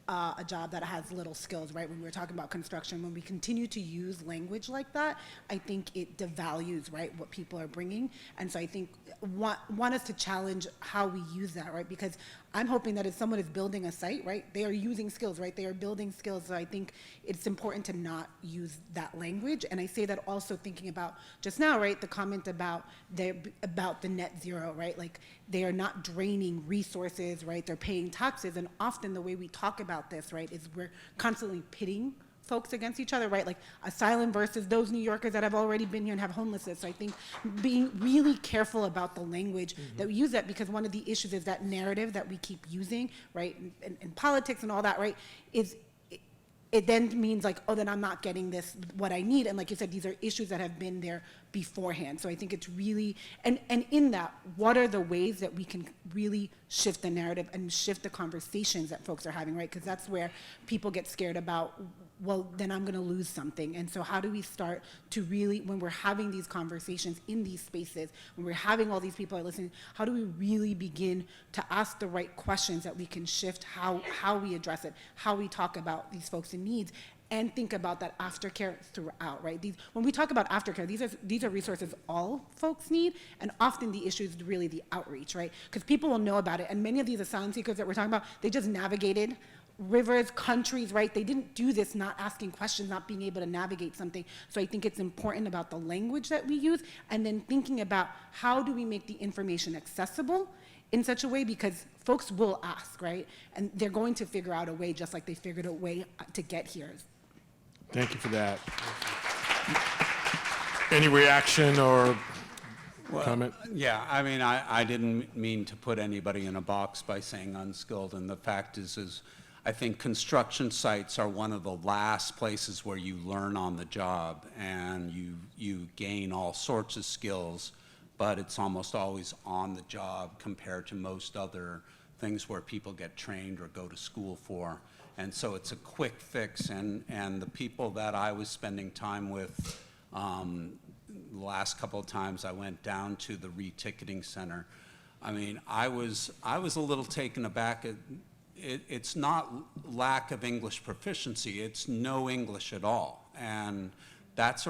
a job that has little skills, right? When we were talking about construction, when we continue to use language like that, I think it devalues, right, what people are bringing. And so I think want us to challenge how we use that, right? Because I'm hoping that if someone is building a site, right, they are using skills, right? They are building skills. So I think it's important to not use that language. And I say that also thinking about just now, right, the comment about the net zero, right? Like they are not draining resources, right? They're paying taxes. And often the way we talk about this, right, is we're constantly pitting folks against each other, right? Like asylum versus those New Yorkers that have already been here and have homelessness. So I think being really careful about the language that we use that, because one of the issues is that narrative that we keep using, right, in politics and all that, right, is it then means like, oh, then I'm not getting this, what I need. And like you said, these are issues that have been there beforehand. So I think it's really, and in that, what are the ways that we can really shift the narrative and shift the conversations that folks are having, right? Because that's where people get scared about, well, then I'm gonna lose something. And so how do we start to really, when we're having these conversations in these spaces, when we're having all these people are listening, how do we really begin to ask the right questions that we can shift how we address it, how we talk about these folks in needs, and think about that aftercare throughout, right? When we talk about aftercare, these are resources all folks need, and often the issue is really the outreach, right? Because people will know about it, and many of these asylum seekers that we're talking about, they just navigated rivers, countries, right? They didn't do this not asking questions, not being able to navigate something. So I think it's important about the language that we use, and then thinking about how do we make the information accessible in such a way, because folks will ask, right? And they're going to figure out a way, just like they figured a way to get here. Thank you for that. Any reaction or comment? Yeah, I mean, I didn't mean to put anybody in a box by saying unskilled, and the fact is I think construction sites are one of the last places where you learn on the job and you gain all sorts of skills, but it's almost always on the job compared to most other things where people get trained or go to school for. And so it's a quick fix, and the people that I was spending time with the last couple of times I went down to the reticketing center, I mean, I was a little taken aback at it's not lack of English proficiency, it's no English at all. And that's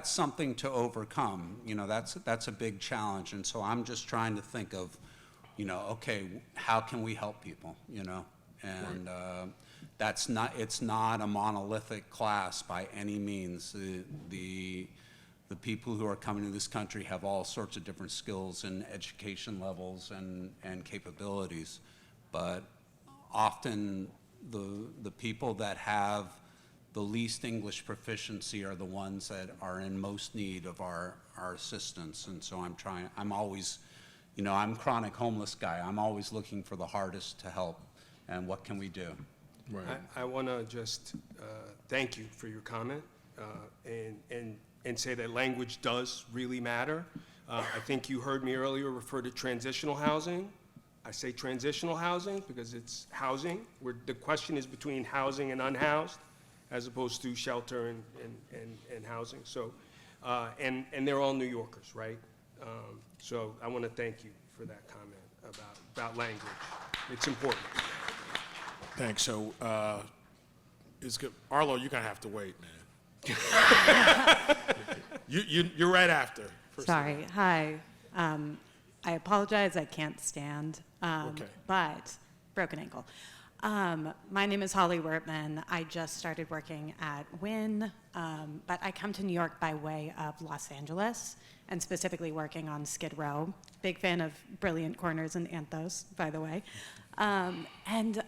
something to overcome. You know, that's a big challenge. And so I'm just trying to think of, you know, okay, how can we help people, you know? And it's not a monolithic class by any means. The people who are coming to this country have all sorts of different skills and education levels and capabilities. But often the people that have the least English proficiency are the ones that are in most need of our assistance. And so I'm always, you know, I'm a chronic homeless guy. I'm always looking for the hardest to help, and what can we do? Right. I want to just thank you for your comment and say that language does really matter. I think you heard me earlier refer to transitional housing. I say transitional housing because it's housing, where the question is between housing and unhoused, as opposed to shelter and housing. So, and they're all New Yorkers, right? So I want to thank you for that comment about language. It's important. Thanks. So, it's good. Arlo, you're gonna have to wait, man. You're right after. Sorry. Hi. I apologize. I can't stand. Okay. But broken ankle. My name is Holly Wertman. I just started working at Wynn, but I come to New York by way of Los Angeles, and specifically working on Skid Row. Big fan of Brilliant Corners and Anthos, by the way. And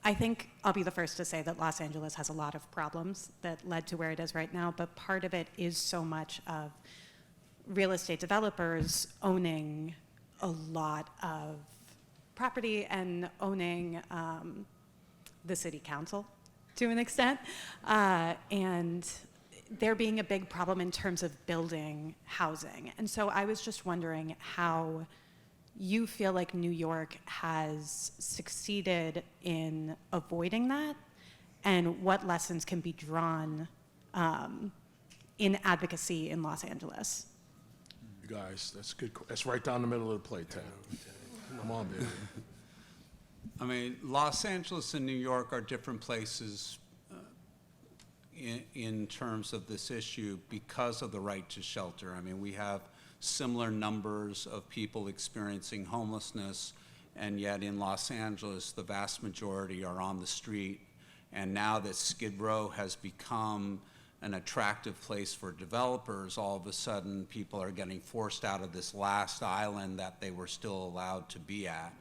I think I'll be the first to say that Los Angeles has a lot of problems that led to where it is right now, but part of it is so much of real estate developers owning a lot of property and owning the city council to an extent, and there being a big problem in terms of building housing. And so I was just wondering how you feel like New York has succeeded in avoiding that, and what lessons can be drawn in advocacy in Los Angeles. You guys, that's good. That's right down the middle of the plate, Ted. Come on, baby. I mean, Los Angeles and New York are different places in terms of this issue because of the right to shelter. I mean, we have similar numbers of people experiencing homelessness, and yet in Los Angeles, the vast majority are on the street. And now that Skid Row has become an attractive place for developers, all of a sudden people are getting forced out of this last island that they were still allowed to be at.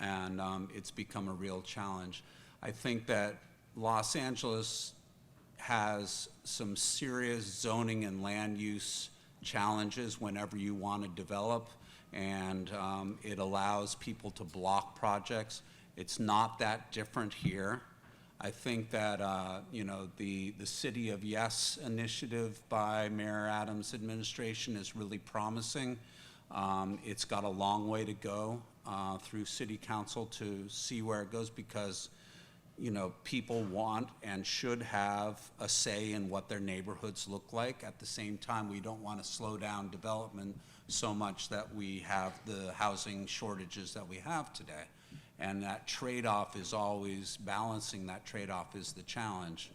And it's become a real challenge. I think that Los Angeles has some serious zoning and land use challenges whenever you want to develop, and it allows people to block projects. It's not that different here. I think that the City of Yes initiative by Mayor Adams' administration is really promising. It's got a long way to go through City Council to see where it goes, because people want and should have a say in what their neighborhoods look like. At the same time, we don't want to slow down development so much that we have the housing shortages that we have today. And that trade-off is always balancing. That trade-off is the challenge.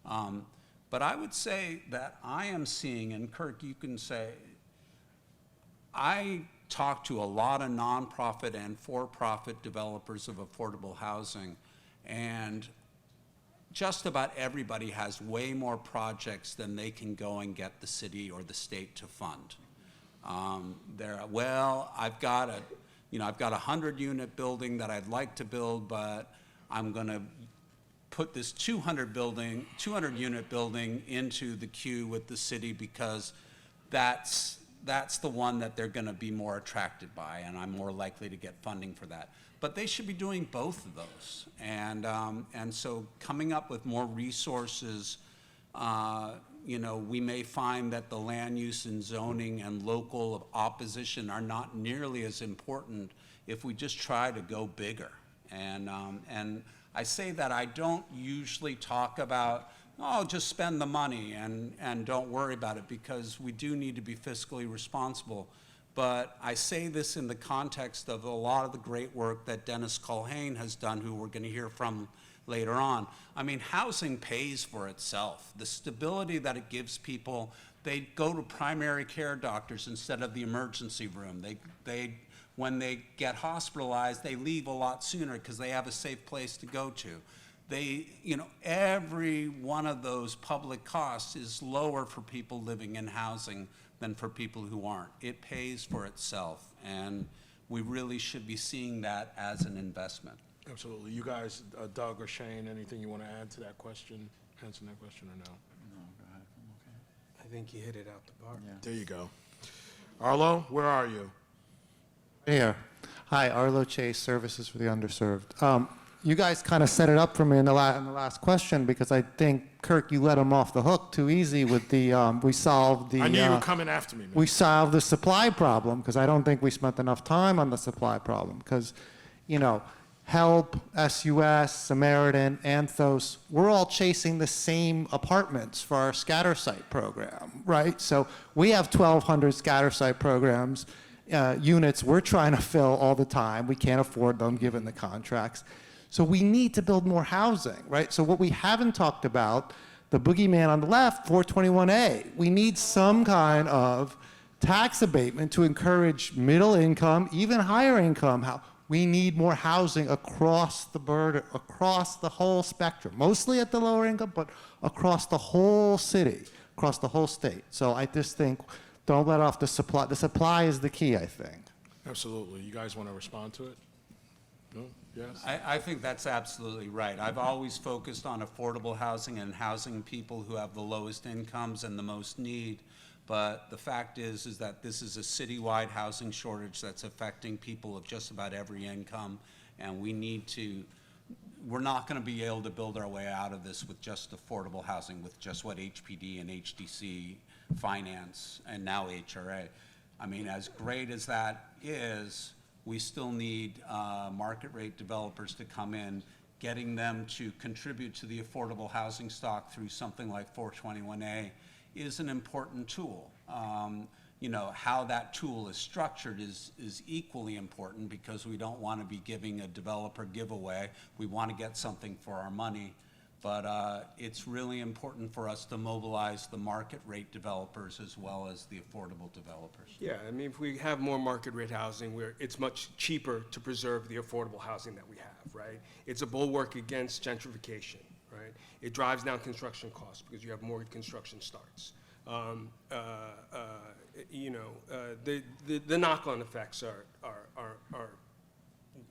But I would say that I am seeing, and Kirk, you can say, I talk to a lot of nonprofit and for-profit developers of affordable housing, and just about everybody has way more projects than they can go and get the city or the state to fund. I've got a 100-unit building that I'd like to build, but I'm going to put this 200-unit building into the queue with the city because that's the one that they're going to be more attracted by, and I'm more likely to get funding for that. But they should be doing both of those, and so coming up with more resources. We may find that the land use and zoning and local opposition are not nearly as important if we just try to go bigger. And I say that I don't usually talk about, just spend the money and don't worry about it, because we do need to be fiscally responsible. But I say this in the context of a lot of the great work that Dennis Culhane has done, who we're going to hear from later on. I mean, housing pays for itself. The stability that it gives people, they go to primary care doctors instead of the emergency room. When they get hospitalized, they leave a lot sooner because they have a safe place to go to. Every one of those public costs is lower for people living in housing than for people who aren't. It pays for itself, and we really should be seeing that as an investment. Absolutely. You guys, Doug or Shane, anything you want to add to that question, answering that question, or no? No, go ahead. I'm okay. I think you hit it out the park. Yeah. There you go. Arlo, where are you? Here. Hi, Arlo Chase, Services for the Underserved. You guys kind of set it up for me in the last question, because I think, Kirk, you let him off the hook too easy with the, we solved the... I knew you were coming after me, man. We solved the supply problem, because I don't think we spent enough time on the supply problem, because, HELP, SUS, Samaritan, Anthos, we're all chasing the same apartments for our scatter site program, right? So we have 1,200 scatter site programs, units we're trying to fill all the time. We can't afford them given the contracts. So we need to build more housing, right? So what we haven't talked about, the boogeyman on the left, 421A, we need some kind of tax abatement to encourage middle income, even higher income. We need more housing across the across the whole spectrum, mostly at the lower income, but across the whole city, across the whole state. So I just think, don't let off the supply. The supply is the key, I think. Absolutely. You guys want to respond to it? No? Yes? I think that's absolutely right. I've always focused on affordable housing and housing people who have the lowest incomes and the most need. But the fact is that this is a citywide housing shortage that's affecting people of just about every income, and we're not going to be able to build our way out of this with just affordable housing, with just what HPD and HDC finance, and now HRA. I mean, as great as that is, we still need market rate developers to come in, getting them to contribute to the affordable housing stock through something like 421A is an important tool. You know, how that tool is structured is equally important, because we don't want to be giving a developer giveaway. We want to get something for our money. But it's really important for us to mobilize the market rate developers as well as the affordable developers. Yeah, I mean, if we have more market rate housing, it's much cheaper to preserve the affordable housing that we have, right? It's a bulwark against gentrification, right? It drives down construction costs because you have more construction starts. You know, the knock-on effects are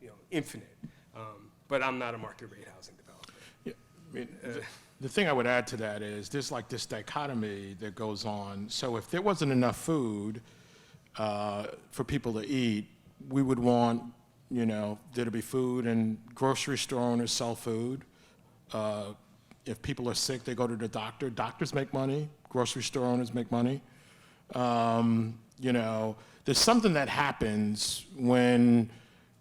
you know, infinite. But I'm not a market rate housing developer. Yeah, I mean, the thing I would add to that is there's like this dichotomy that goes on. So if there wasn't enough food for people to eat, we would want, you know, there to be food, and grocery store owners sell food. If people are sick, they go to the doctor. Doctors make money. Grocery store owners make money. You know, there's something that happens when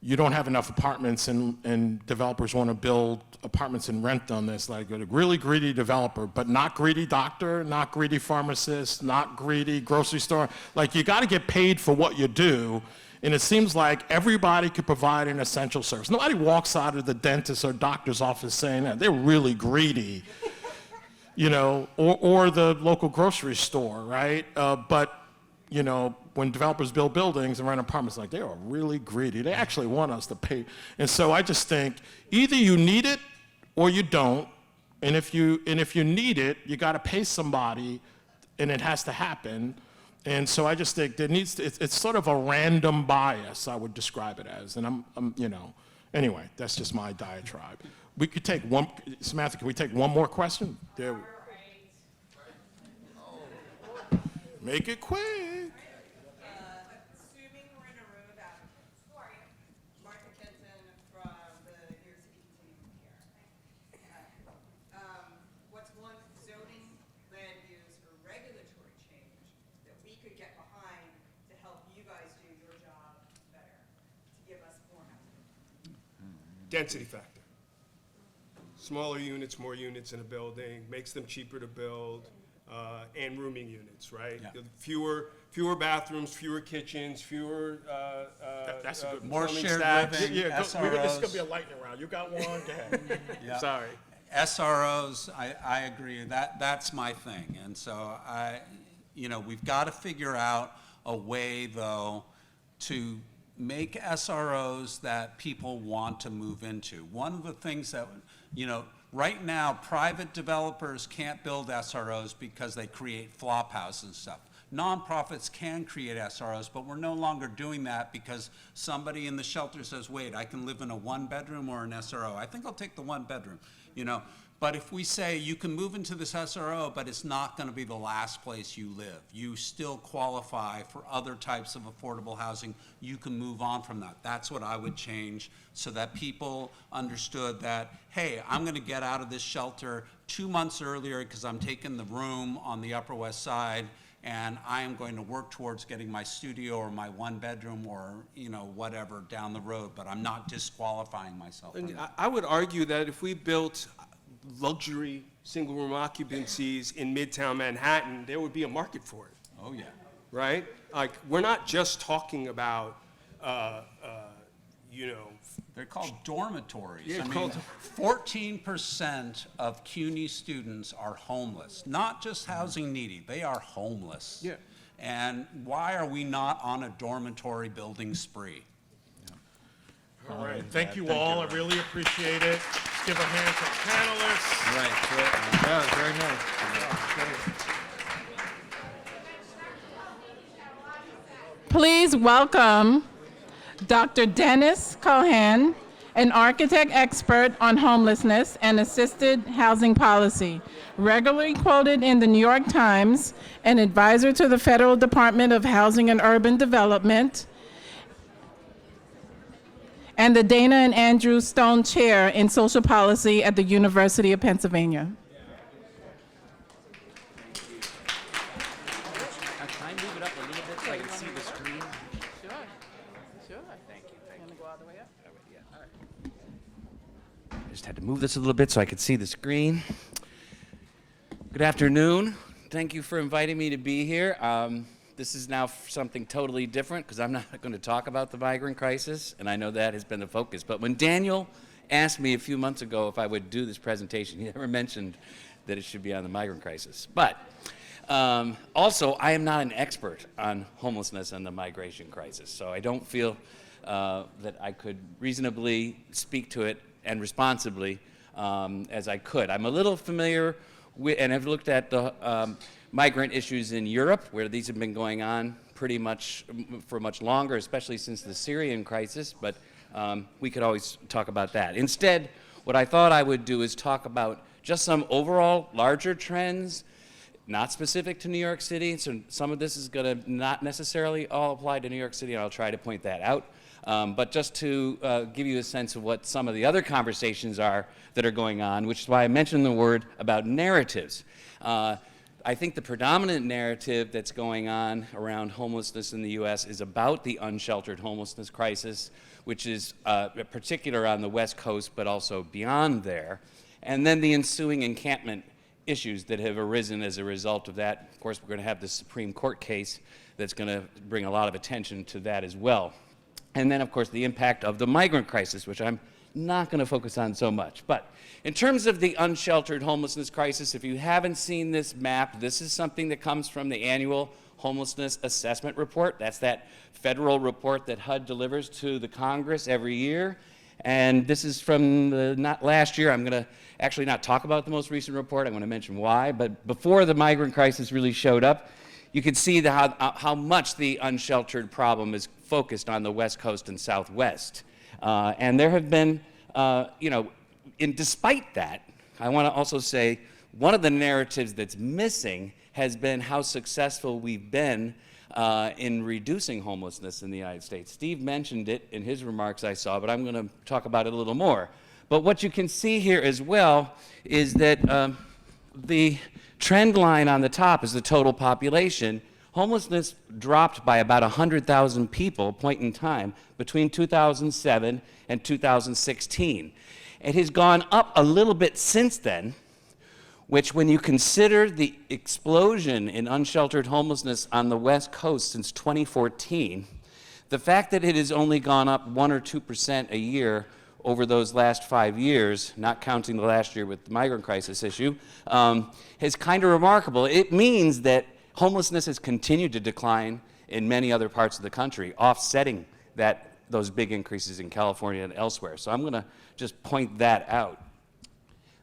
you don't have enough apartments and developers want to build apartments and rent them. There's like a really greedy developer, but not greedy doctor, not greedy pharmacist, not greedy grocery store. Like, you got to get paid for what you do. And it seems like everybody could provide an essential service. Nobody walks out of the dentist or doctor's office saying that. They're really greedy, you know, or the local grocery store, right? But, you know, when developers build buildings and rent apartments, like, they are really greedy. They actually want us to pay. And so I just think either you need it or you don't. And if you need it, you got to pay somebody, and it has to happen. And so I just think there needs to, it's sort of a random bias, I would describe it as. And I'm you know, anyway, that's just my diatribe. We could take one, Samantha, can we take one more question? There. Make it quick. Assuming we're in a room of applicants, who are you? Martha Kenton from the New York City Continuum of Care. What's one zoning, land use, or regulatory change that we could get behind to help you guys do your job better, to give us more housing? Density factor. Smaller units, more units in a building, makes them cheaper to build. And rooming units, right? Yeah. Fewer bathrooms, fewer kitchens, fewer That's a good More plumbing shared stacks. living, Yeah, this is going SROs. to be a lightning round. You got one? Go ahead. Yeah. Sorry. SROs, I agree. That's my thing. And so you know, we've got to figure out a way, though, to make SROs that people want to move into. One of the things that, you know, right now, private developers can't build SROs because they create flop houses and stuff. Nonprofits can create SROs, but we're no longer doing that because somebody in the shelter says, wait, I can live in a one-bedroom or an SRO. I think I'll take the one-bedroom, you know. But if we say you can move into this SRO, but it's not going to be the last place you live, you still qualify for other types of affordable housing, you can move on from that. That's what I would change, so that people understood that, hey, I'm going to get out of this shelter 2 months earlier because I'm taking the room on the Upper West Side, and I am going to work towards getting my studio or my one bedroom or, you know, whatever down the road, but I'm not disqualifying myself from And that. I would argue that if we built luxury single-room occupancies in Midtown Manhattan, there would be a market for it, Oh, yeah. right? Like, we're not just talking about, you know, They're called dormitories. Yeah, I mean, called- 14% of CUNY students are homeless, not just housing needy, they are homeless. Yeah. And why are we not on a dormitory building spree? All right, thank you all. I really appreciate it. Let's give a hand to the panelists. Yeah, very nice. Please welcome Dr. Dennis Cohen, an architect expert on homelessness and assisted housing policy, regularly quoted in the New York Times, an advisor to the Federal Department of Housing and Urban Development, and the Dana and Andrew Stone Chair in Social Policy at the University of Pennsylvania. Can I move it up a little bit so I can see the screen? Sure. Thank you. Want to go all the way up? I just had to move this a little bit so I could see the screen. Good afternoon. Thank you for inviting me to be here. This is now something totally different because I'm not going to talk about the migrant crisis, and I know that has been the focus. But when Daniel asked me a few months ago if I would do this presentation, he never mentioned that it should be on the migrant crisis. But also, I am not an expert on homelessness and the migration crisis, so I don't feel that I could reasonably speak to it and responsibly as I could. I'm a little familiar with, and I've looked at the migrant issues in Europe, where these have been going on pretty much for much longer, especially since the Syrian crisis, but we could always talk about that. Instead, what I thought I would do is talk about just some overall larger trends, not specific to New York City, so some of this is going to not necessarily all apply to New York City, and I'll try to point that out. But just to give you a sense of what some of the other conversations are that are going on, which is why I mentioned the word about narratives. I think the predominant narrative that's going on around homelessness in the U.S. is about the unsheltered homelessness crisis, which is particular on the West Coast, but also beyond there. And then the ensuing encampment issues that have arisen as a result of that. Of course, we're going to have the Supreme Court case that's going to bring a lot of attention to that as well. And then, of course, the impact of the migrant crisis, which I'm not going to focus on so much. But in terms of the unsheltered homelessness crisis, if you haven't seen this map, this is something that comes from the annual Homelessness Assessment Report. That's that federal report that HUD delivers to the Congress every year. And this is from not last year. I'm going to actually not talk about the most recent report. I'm going to mention why. But before the migrant crisis really showed up, you could see how much the unsheltered problem is focused on the West Coast and Southwest. And there have been, despite that, I want to also say one of the narratives that's missing has been how successful we've been in reducing homelessness in the United States. Steve mentioned it in his remarks I saw, but I'm going to talk about it a little more. But what you can see here as well is that the trend line on the top is the total population. Homelessness dropped by about 100,000 people, point in time, between 2007 and 2016. It has gone up a little bit since then, which when you consider the explosion in unsheltered homelessness on the West Coast since 2014, the fact that it has only gone up 1 or 2% a year over those last 5 years, not counting the last year with the migrant crisis issue, is kind of remarkable. It means that homelessness has continued to decline in many other parts of the country, offsetting those big increases in California and elsewhere. So I'm going to just point that out.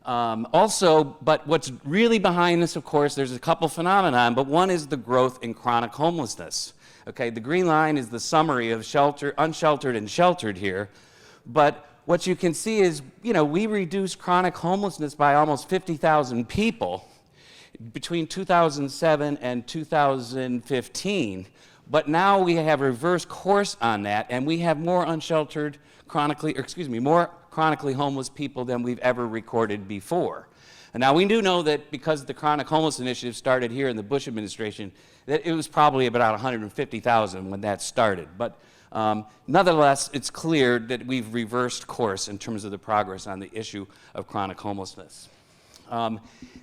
But what's really behind this, of course, there's a couple phenomenon, but one is the growth in chronic homelessness. Okay, the green line is the summary of unsheltered and sheltered here, but what you can see is, we reduced chronic homelessness by almost 50,000 people between 2007 and 2015, but now we have reversed course on that, and we have more more chronically homeless people than we've ever recorded before. And now we do know that because the chronic homeless initiative started here in the Bush administration, that it was probably about 150,000 when that started. But nonetheless, it's clear that we've reversed course in terms of the progress on the issue of chronic homelessness.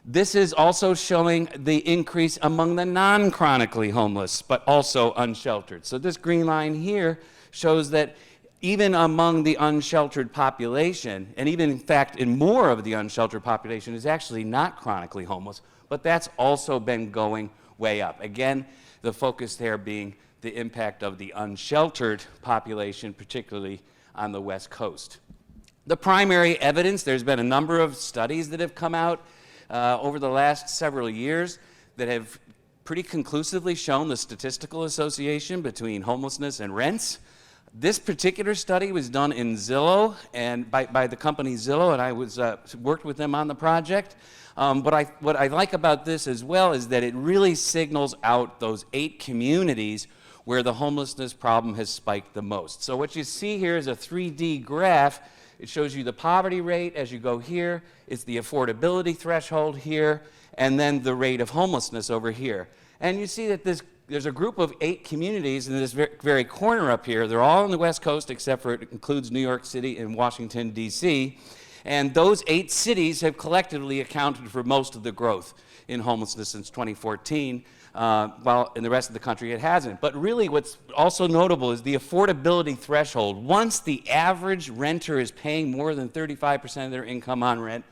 This is also showing the increase among the non-chronically homeless, but also unsheltered. So this green line here shows that even among the unsheltered population, and even in fact in more of the unsheltered population is actually not chronically homeless, but that's also been going way up. Again, the focus there being the impact of the unsheltered population, particularly on the West Coast. The primary evidence, there's been a number of studies that have come out over the last several years that have pretty conclusively shown the statistical association between homelessness and rents. This particular study was done in Zillow and by the company Zillow, and I worked with them on the project. What I like about this as well is that it really signals out those 8 communities where the homelessness problem has spiked the most. So what you see here is a 3D graph. It shows you the poverty rate as you go here. It's the affordability threshold here, and then the rate of homelessness over here. And you see that there's a group of 8 communities in this very corner up here. They're all on the West Coast, except for it includes New York City and Washington, D.C. And those 8 cities have collectively accounted for most of the growth in homelessness since 2014, while in the rest of the country it hasn't. But really what's also notable is the affordability threshold. Once the average renter is paying more than 35% of their income on rent,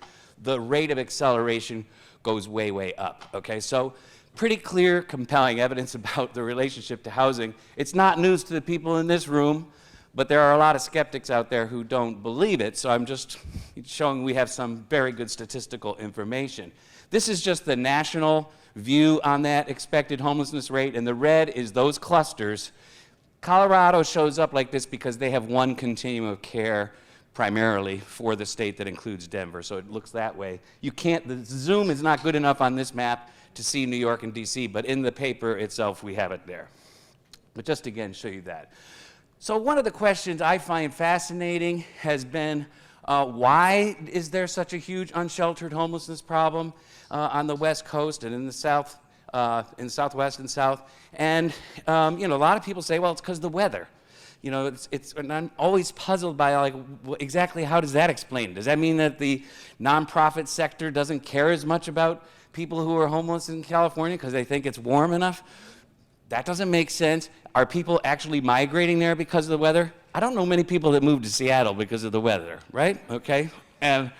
the rate of acceleration goes way, way up, okay? So pretty clear, compelling evidence about the relationship to housing. It's not news to the people in this room, but there are a lot of skeptics out there who don't believe it, so I'm just showing we have some very good statistical information. This is just the national view on that expected homelessness rate, and the red is those clusters. Colorado shows up like this because they have one continuum of care primarily for the state that includes Denver, so it looks that way. You can't, the zoom is not good enough on this map to see New York and DC, but in the paper itself we have it there. But just again, show you that. So one of the questions I find fascinating has been why is there such a huge unsheltered homelessness problem on the West Coast and in the South, in Southwest and South? And you know, a lot of people say, well, it's because of the weather. You know, and I'm always puzzled by like exactly how does that explain? Does that mean that the nonprofit sector doesn't care as much about people who are homeless in California because they think it's warm enough? That doesn't make sense. Are people actually migrating there because of the weather? I don't know many people that move to Seattle because of the weather, right? Okay. And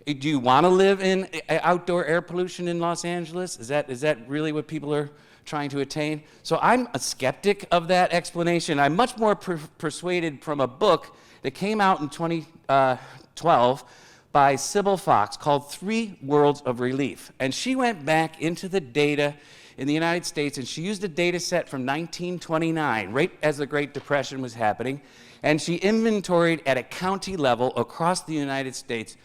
do you want to live in outdoor air pollution in Los Angeles? Is that really what people are trying to attain? So I'm a skeptic of that explanation. I'm much more persuaded from a book that came out in 2012 by Sybil Fox called 3 Worlds of Relief. And she went back into the data in the United States, and she used a data set from 1929, right as the Great Depression was happening, and she inventoried at a county level across the United States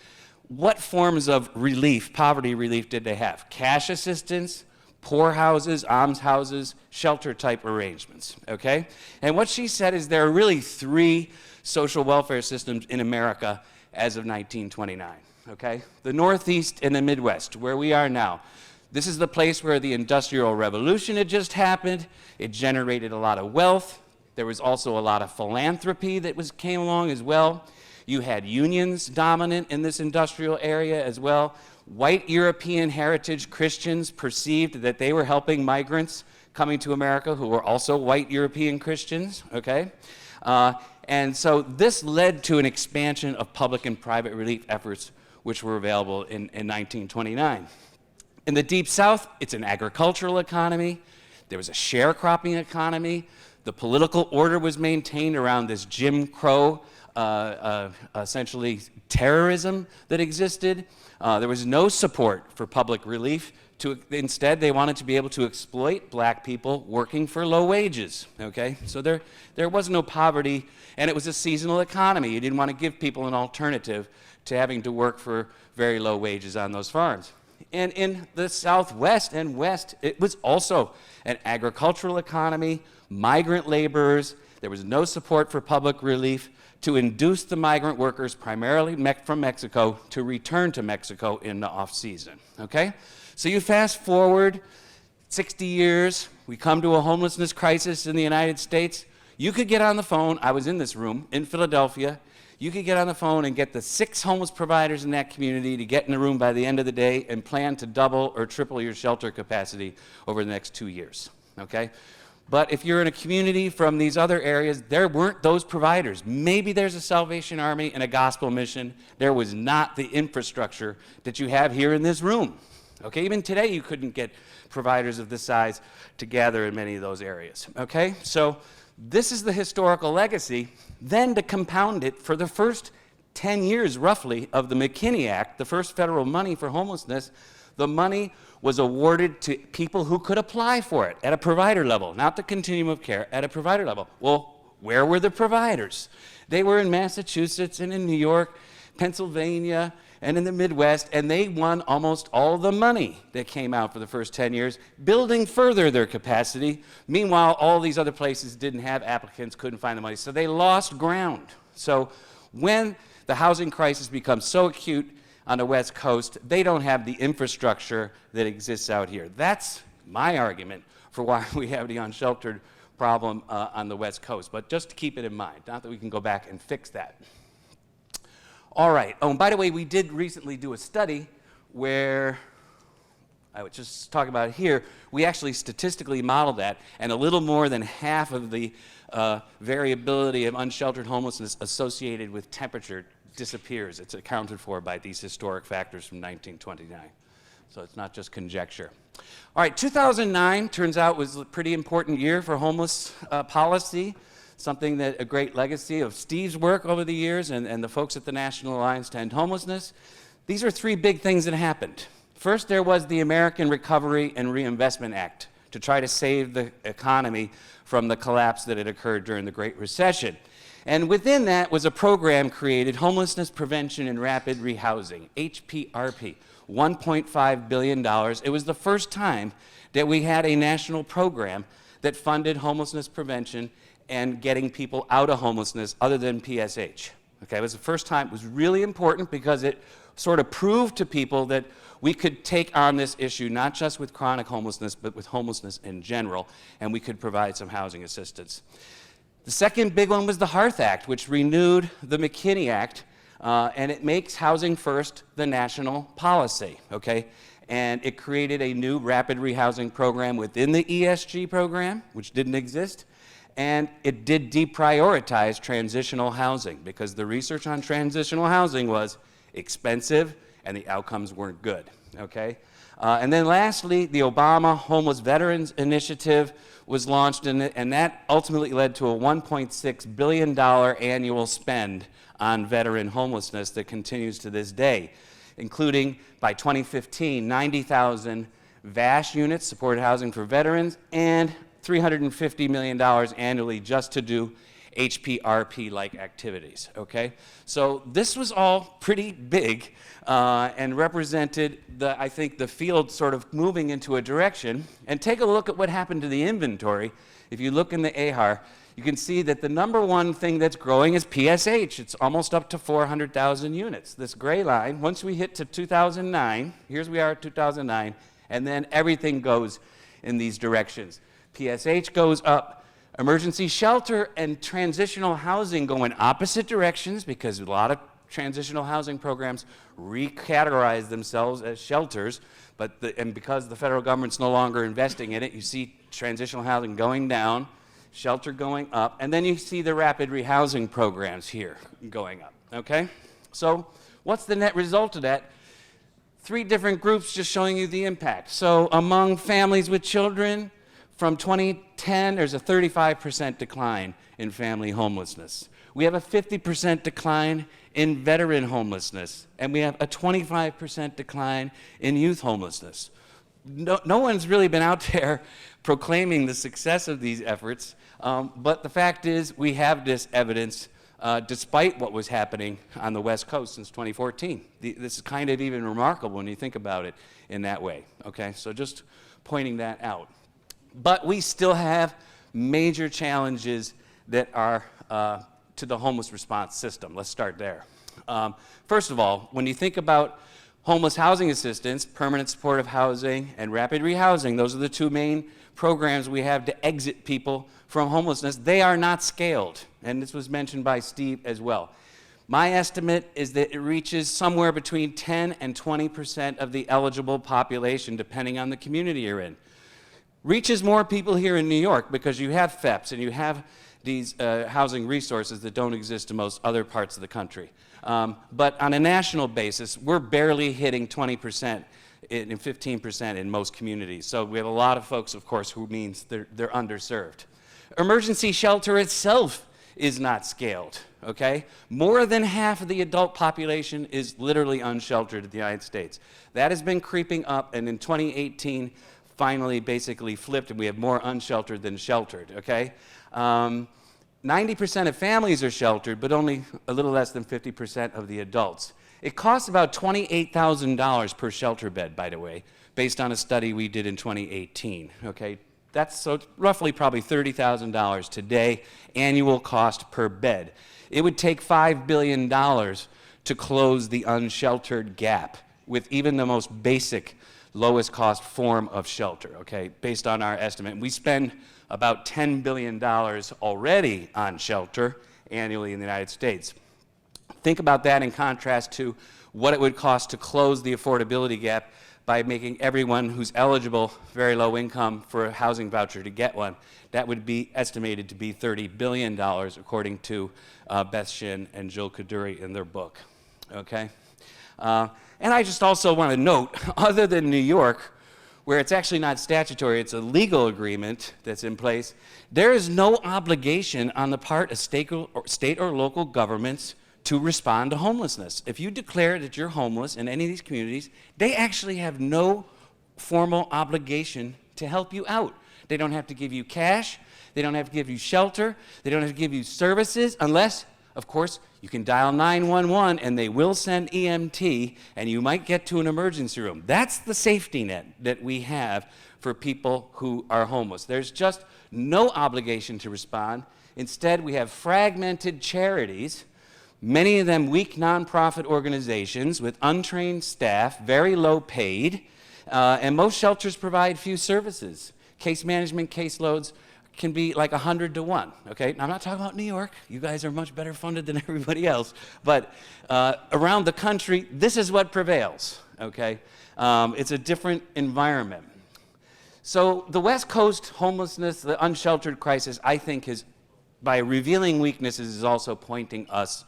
what forms of relief, poverty relief, did they have? Cash assistance, poor houses, almshouses, shelter-type arrangements, okay? And what she said is there are really 3 social welfare systems in America as of 1929, okay? The Northeast and the Midwest, where we are now. This is the place where the Industrial Revolution had just happened. It generated a lot of wealth. There was also a lot of philanthropy that came along as well. You had unions dominant in this industrial area as well. White European heritage Christians perceived that they were helping migrants coming to America who were also white European Christians, okay? And so this led to an expansion of public and private relief efforts which were available in 1929. In the Deep South, it's an agricultural economy. There was a sharecropping economy. The political order was maintained around this Jim Crow, essentially terrorism that existed. There was no support for public relief. Instead, they wanted to be able to exploit black people working for low wages, okay? So there was no poverty, and it was a seasonal economy. You didn't want to give people an alternative to having to work for very low wages on those farms. And in the Southwest and West, it was also an agricultural economy, migrant laborers. There was no support for public relief to induce the migrant workers, primarily from Mexico, to return to Mexico in the off-season, okay? So you fast forward 60 years, we come to a homelessness crisis in the United States. You could get on the phone, I was in this room in Philadelphia, you could get on the phone and get the 6 homeless providers in that community to get in the room by the end of the day and plan to double or triple your shelter capacity over the next 2 years, okay? But if you're in a community from these other areas, there weren't those providers. Maybe there's a Salvation Army and a gospel mission. There was not the infrastructure that you have here in this room, okay? Even today, you couldn't get providers of this size to gather in many of those areas, okay? So This is the historical legacy. Then to compound it, for the first 10 years, roughly, of the McKinney Act, the first federal money for homelessness, the money was awarded to people who could apply for it at a provider level, not the continuum of care, at a provider level. Well, where were the providers? They were in Massachusetts and in New York, Pennsylvania, and in the Midwest, and they won almost all the money that came out for the first 10 years, building further their capacity. Meanwhile, all these other places didn't have applicants, couldn't find the money, so they lost ground. So when the housing crisis becomes so acute on the West Coast, they don't have the infrastructure that exists out here. That's my argument for why we have the unsheltered problem on the West Coast, but just to keep it in mind, not that we can go back and fix that. All right. Oh, and by the way, we did recently do a study where, I was just talking about it here, we actually statistically modeled that, and a little more than half of the variability of unsheltered homelessness associated with temperature disappears. It's accounted for by these historic factors from 1929. So it's not just conjecture. All right, 2009 turns out was a pretty important year for homeless policy. Something that a great legacy of Steve's work over the years and the folks at the National Alliance to End Homelessness. These are three big things that happened. First, there was the American Recovery and Reinvestment Act to try to save the economy from the collapse that had occurred during the Great Recession. And within that was a program created, Homelessness Prevention and Rapid Rehousing, HPRP, $1.5 billion. It was the first time that we had a national program that funded homelessness prevention and getting people out of homelessness other than PSH. Okay, it was the first time. It was really important because it sort of proved to people that we could take on this issue, not just with chronic homelessness, but with homelessness in general, and we could provide some housing assistance. The second big one was the Hearth Act, which renewed the McKinney Act, and it makes Housing First the national policy, okay? And it created a new rapid rehousing program within the ESG program, which didn't exist. And it did deprioritize transitional housing because the research on transitional housing was expensive and the outcomes weren't good, okay? And then lastly, the Obama Homeless Veterans Initiative was launched, and that ultimately led to a $1.6 billion annual spend on veteran homelessness that continues to this day, including by 2015, 90,000 VASH units, supported housing for veterans, and $350 million annually just to do HPRP-like activities, okay? So this was all pretty big and represented, I think, the field sort of moving into a direction. And take a look at what happened to the inventory. If you look in the AHAR, you can see that the number one thing that's growing is PSH. It's almost up to 400,000 units. This gray line, once we hit to 2009, here's we are at 2009, and then everything goes in these directions. PSH goes up, emergency shelter and transitional housing go in opposite directions because a lot of transitional housing programs recategorize themselves as shelters, and because the federal government's no longer investing in it, you see transitional housing going down, shelter going up, and then you see the rapid rehousing programs here going up, okay? So what's the net result of that? Three different groups just showing you the impact. So among families with children, from 2010, there's a 35% decline in family homelessness. We have a 50% decline in veteran homelessness, and we have a 25% decline in youth homelessness. No one's really been out there proclaiming the success of these efforts, but the fact is we have this evidence despite what was happening on the West Coast since 2014. This is kind of even remarkable when you think about it in that way, okay? So just pointing that out. But we still have major challenges that are to the homeless response system. Let's start there. First of all, when you think about homeless housing assistance, permanent supportive housing, and rapid rehousing, those are the two main programs we have to exit people from homelessness. They are not scaled, and this was mentioned by Steve as well. My estimate is that it reaches somewhere between 10 and 20% of the eligible population, depending on the community you're in. Reaches more people here in New York because you have FEPS and you have these housing resources that don't exist in most other parts of the country. But on a national basis, we're barely hitting 20% and 15% in most communities. So we have a lot of folks, of course, who means they're underserved. Emergency shelter itself is not scaled, okay? More than half of the adult population is literally unsheltered in the United States. That has been creeping up, and in 2018, finally basically flipped, and we have more unsheltered than sheltered, okay? 90% of families are sheltered, but only a little less than 50% of the adults. It costs about $28,000 per shelter bed, by the way, based on a study we did in 2018, okay? That's so roughly probably $30,000 today, annual cost per bed. It would take $5 billion to close the unsheltered gap with even the most basic, lowest cost form of shelter, okay, based on our estimate. We spend about $10 billion already on shelter annually in the United States. Think about that in contrast to what it would cost to close the affordability gap by making everyone who's eligible, very low income, for a housing voucher to get one. That would be estimated to be $30 billion, according to Beth Shin and Jill Goodrich in their book, okay? And I just also want to note, other than New York, where it's actually not statutory, it's a legal agreement that's in place, there is no obligation on the part of state or local governments to respond to homelessness. If you declare that you're homeless in any of these communities, they actually have no formal obligation to help you out. They don't have to give you cash, they don't have to give you shelter, they don't have to give you services, unless, of course, you can dial 911 and they will send EMT and you might get to an emergency room. That's the safety net that we have for people who are homeless. There's just no obligation to respond. Instead, we have fragmented charities, many of them weak nonprofit organizations with untrained staff, very low paid, and most shelters provide few services. Case management caseloads can be like 100 to 1, okay? Now, I'm not talking about New York. You guys are much better funded than everybody else. But around the country, this is what prevails, okay? It's a different environment. So the West Coast homelessness, the unsheltered crisis, I think is, by revealing weaknesses, is also pointing us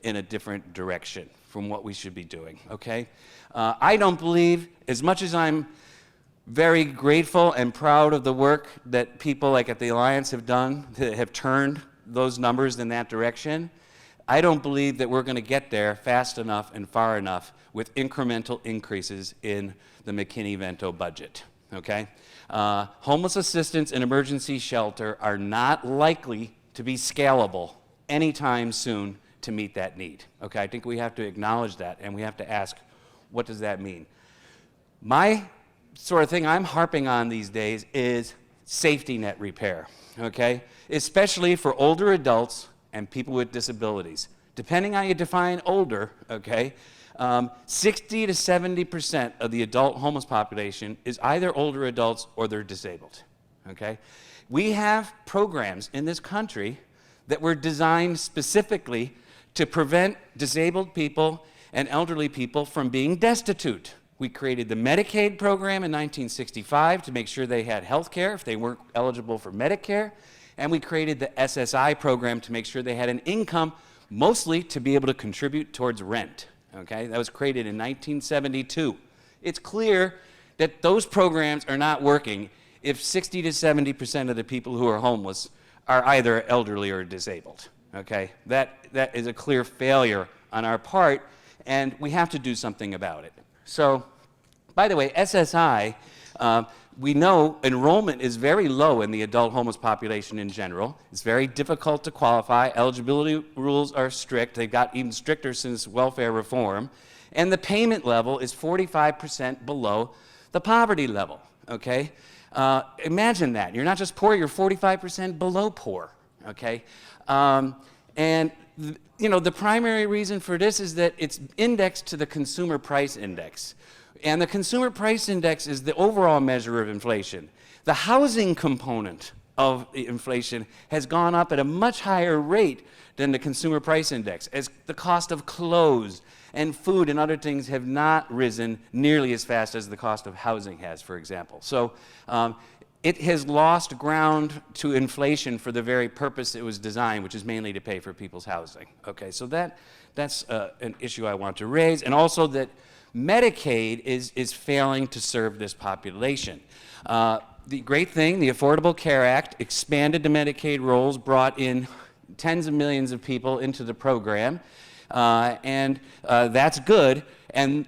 in a different direction from what we should be doing, okay? I don't believe, as much as I'm very grateful and proud of the work that people like at the Alliance have done, that have turned those numbers in that direction, I don't believe that we're going to get there fast enough and far enough with incremental increases in the McKinney-Vento budget, okay? Homeless assistance and emergency shelter are not likely to be scalable anytime soon to meet that need, okay? I think we have to acknowledge that, and we have to ask, what does that mean? My sort of thing I'm harping on these days is safety net repair, okay? Especially for older adults and people with disabilities. Depending on how you define older, okay, 60 to 70% of the adult homeless population is either older adults or they're disabled, okay? We have programs in this country that were designed specifically to prevent disabled people and elderly people from being destitute. We created the Medicaid program in 1965 to make sure they had health care if they weren't eligible for Medicare, and we created the SSI program to make sure they had an income, mostly to be able to contribute towards rent, okay? That was created in 1972. It's clear that those programs are not working if 60 to 70% of the people who are homeless are either elderly or disabled, okay? That is a clear failure on our part, and we have to do something about it. So, by the way, SSI, we know enrollment is very low in the adult homeless population in general. It's very difficult to qualify. Eligibility rules are strict. They've got even stricter since welfare reform. And the payment level is 45% below the poverty level, okay? Imagine that. You're not just poor, you're 45% below poor, okay? You know, the primary reason for this is that it's indexed to the Consumer Price Index. And the Consumer Price Index is the overall measure of inflation. The housing component of the inflation has gone up at a much higher rate than the Consumer Price Index, as the cost of clothes and food and other things have not risen nearly as fast as the cost of housing has, for example. So it has lost ground to inflation for the very purpose it was designed, which is mainly to pay for people's housing. Okay, so that's an issue I want to raise, and also that Medicaid is failing to serve this population. The great thing, the Affordable Care Act expanded the Medicaid rolls, brought in tens of millions of people into the program, and that's good.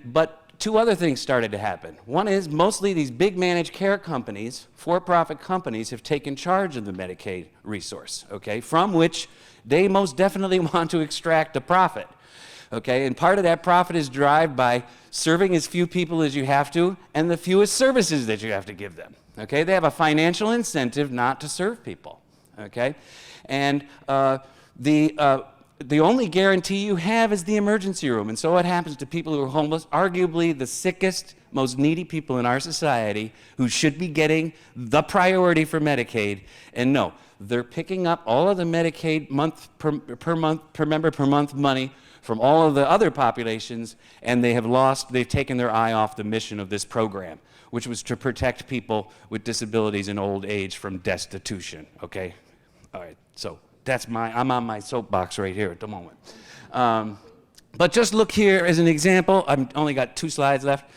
But two other things started to happen. One is mostly these big managed care companies, for-profit companies, have taken charge of the Medicaid resource, okay, from which they most definitely want to extract a profit, okay? And part of that profit is derived by serving as few people as you have to and the fewest services that you have to give them, okay? They have a financial incentive not to serve people, okay? And the only guarantee you have is the emergency room. And so what happens to people who are homeless, arguably the sickest, most needy people in our society who should be getting the priority for Medicaid, and no, they're picking up all of the Medicaid per member per month money from all of the other populations, and they've taken their eye off the mission of this program, which was to protect people with disabilities and old age from destitution, okay? All right, so I'm on my soapbox right here at the moment. But just look here as an example. I've only got 2 slides left.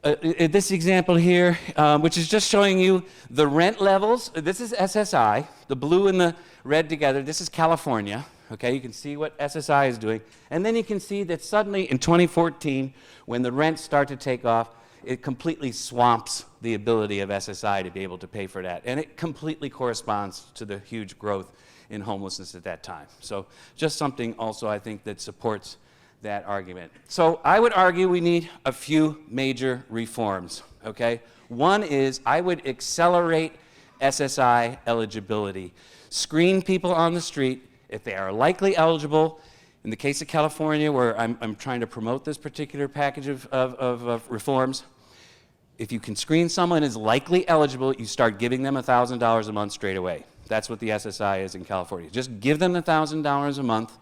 This example here, which is just showing you the rent levels. This is SSI, the blue and the red together. This is California. Okay, you can see what SSI is doing. And then you can see that suddenly in 2014, when the rents start to take off, it completely swamps the ability of SSI to be able to pay for that. And it completely corresponds to the huge growth in homelessness at that time. So just something also I think that supports that argument. So I would argue we need a few major reforms, okay? One is I would accelerate SSI eligibility. Screen people on the street if they are likely eligible. In the case of California, where I'm trying to promote this particular package of reforms, if you can screen someone as likely eligible, you start giving them $1,000 a month straight away. That's what the SSI is in California. Just give them $1,000 a month,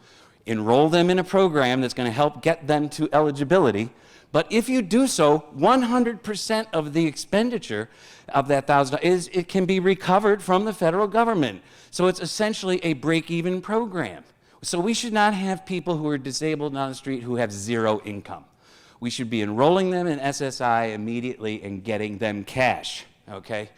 enroll them in a program that's going to help get them to eligibility. But if you do so, 100% of the expenditure of that $1,000 it can be recovered from the federal government. So it's essentially a break-even program. So we should not have people who are disabled on the street who have zero income. We should be enrolling them in SSI immediately and getting them cash, okay?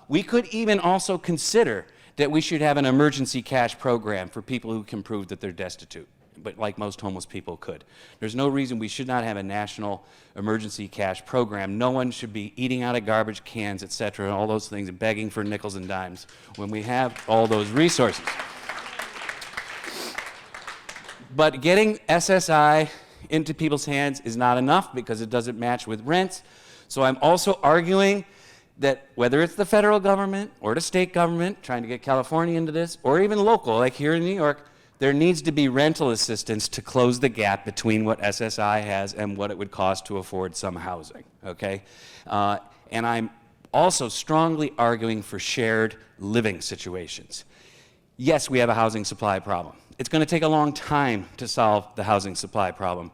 We could even also consider that we should have an emergency cash program for people who can prove that they're destitute, but like most homeless people could. There's no reason we should not have a national emergency cash program. No one should be eating out of garbage cans, et cetera, and all those things, and begging for nickels and dimes when we have all those resources. But getting SSI into people's hands is not enough because it doesn't match with rents. So I'm also arguing that whether it's the federal government or the state government trying to get California into this, or even local, like here in New York, there needs to be rental assistance to close the gap between what SSI has and what it would cost to afford some housing, okay? And I'm also strongly arguing for shared living situations. Yes, we have a housing supply problem. It's going to take a long time to solve the housing supply problem.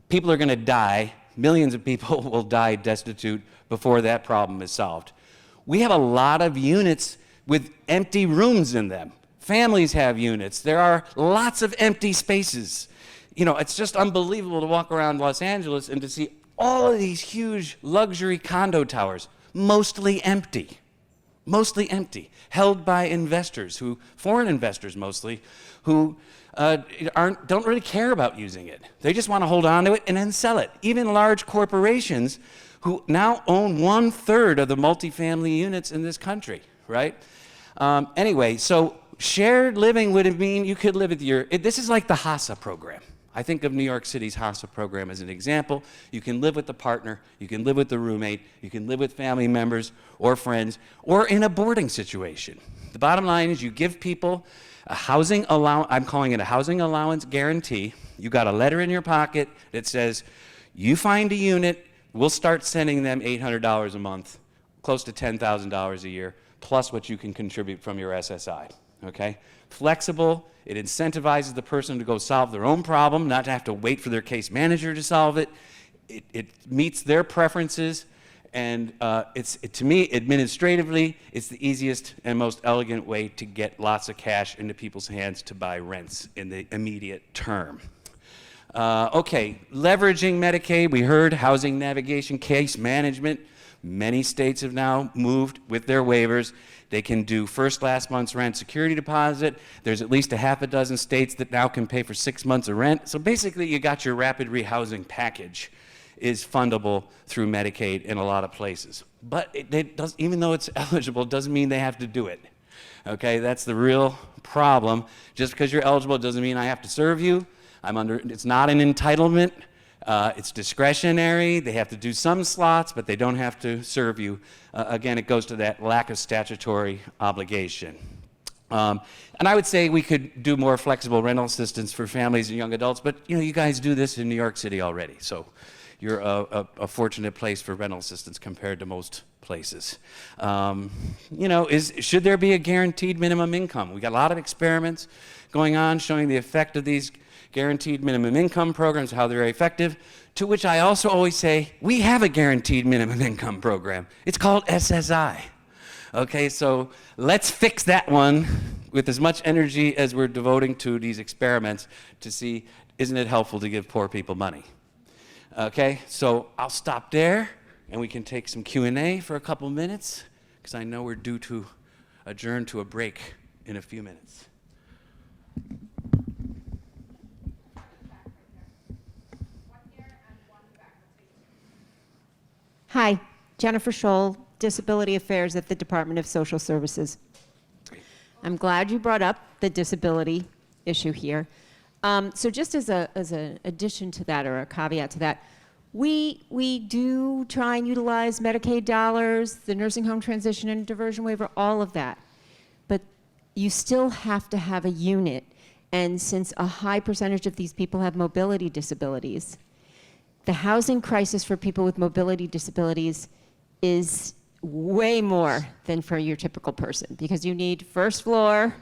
People are going to die. Millions of people will die destitute before that problem is solved. We have a lot of units with empty rooms in them. Families have units. There are lots of empty spaces. You know, it's just unbelievable to walk around Los Angeles and to see all of these huge luxury condo towers, mostly empty, held by investors, foreign investors mostly, who don't really care about using it. They just want to hold on to it and then sell it. Even large corporations who now own 1/3 of the multifamily units in this country, right? Anyway, so shared living would mean you could live with this is like the HASA program. I think of New York City's HASA program as an example. You can live with the partner, you can live with the roommate, you can live with family members or friends, or in a boarding situation. The bottom line is you give people a housing allowance, I'm calling it a housing allowance guarantee. You got a letter in your pocket that says, you find a unit, we'll start sending them $800 a month, close to $10,000 a year, plus what you can contribute from your SSI, okay? Flexible, it incentivizes the person to go solve their own problem, not to have to wait for their case manager to solve it. It meets their preferences, and to me, administratively, it's the easiest and most elegant way to get lots of cash into people's hands to buy rents in the immediate term. Okay, leveraging Medicaid, we heard housing navigation, case management, Many states have now moved with their waivers. They can do first, last month's rent security deposit. There's at least a half a dozen states that now can pay for 6 months of rent. So basically, you got your rapid rehousing package is fundable through Medicaid in a lot of places. But even though it's eligible, doesn't mean they have to do it. Okay, that's the real problem. Just because you're eligible doesn't mean I have to serve you. It's not an entitlement. It's discretionary. They have to do some slots, but they don't have to serve you. Again, it goes to that lack of statutory obligation. And I would say we could do more flexible rental assistance for families and young adults, but you guys do this in New York City already, so you're a fortunate place for rental assistance compared to most places. Should there be a guaranteed minimum income? We got a lot of experiments going on showing the effect of these guaranteed minimum income programs, how they're effective, to which I also always say, we have a guaranteed minimum income program. It's called SSI. Okay, so let's fix that one with as much energy as we're devoting to these experiments to see, isn't it helpful to give poor people money? Okay, so I'll stop there, and we can take some Q&A for a couple minutes, because I know we're due to adjourn to a break in a few minutes. Hi, Jennifer Scholl, Disability Affairs at the Department of Social Services. I'm glad you brought up the disability issue here. So just as an addition to that, or a caveat to that, we do try and utilize Medicaid dollars, the nursing home transition and diversion waiver, all of that. But you still have to have a unit. And since a high percentage of these people have mobility disabilities, the housing crisis for people with mobility disabilities is way more than for your typical person, because you need first floor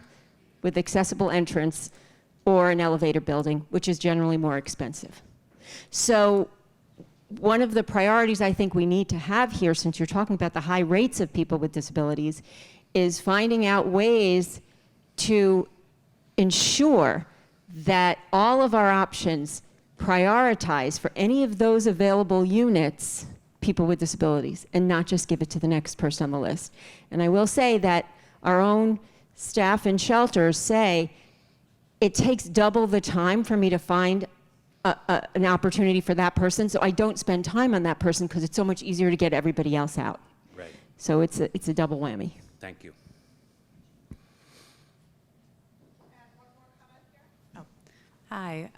with accessible entrance or an elevator building, which is generally more expensive. So one of the priorities I think we need to have here, since you're talking about the high rates of people with disabilities, is finding out ways to ensure that all of our options prioritize for any of those available units people with disabilities, and not just give it to the next person on the list. And I will say that our own staff in shelters say it takes double the time for me to find an opportunity for that person, so I don't spend time on that person because it's so much easier to get everybody else out. Right. So it's a double whammy. Thank you. Hi.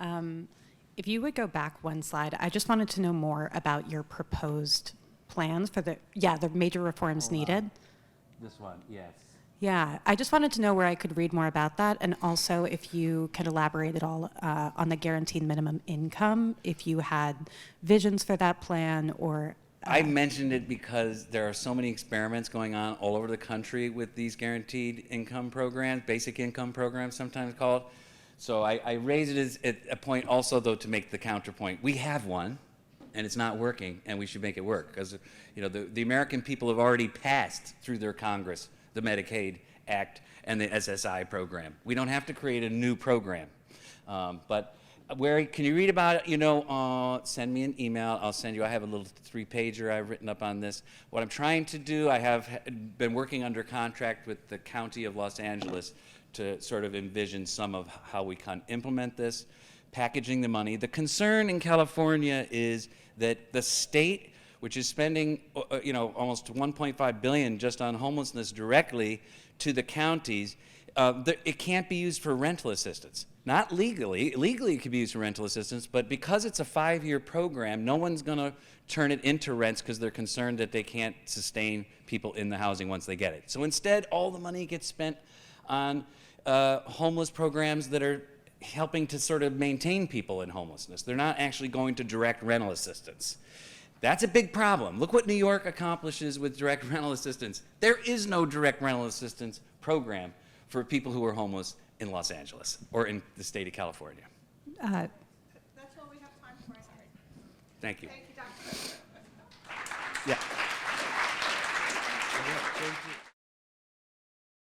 If you would go back one slide, I just wanted to know more about your proposed plans for the major reforms needed. This one, yes. Yeah, I just wanted to know where I could read more about that, and also if you could elaborate at all on the guaranteed minimum income, if you had visions for that plan, or... I mentioned it because there are so many experiments going on all over the country with these guaranteed income programs, basic income programs sometimes called. So I raise it as a point also, though, to make the counterpoint. We have one, and it's not working, and we should make it work. Because the American people have already passed through their Congress the Medicaid Act and the SSI program. We don't have to create a new program. But where can you read about it? Send me an email. I'll send you. I have a little 3-pager I've written up on this. What I'm trying to do, I have been working under contract with the County of Los Angeles to sort of envision some of how we can implement this, packaging the money. The concern in California is that the state, which is spending almost $1.5 billion just on homelessness directly to the counties, it can't be used for rental assistance. Not legally. Legally, it can be used for rental assistance, but because it's a 5-year program, no one's going to turn it into rents because they're concerned that they can't sustain people in the housing once they get it. So instead, all the money gets spent on homeless programs that are helping to sort of maintain people in homelessness. They're not actually going to direct rental assistance. That's a big problem. Look what New York accomplishes with direct rental assistance. There is no direct rental assistance program for people who are homeless in Los Angeles or in the state of California. That's all we have time for. Thank you. Thank you, Dr. Yeah. Thank you.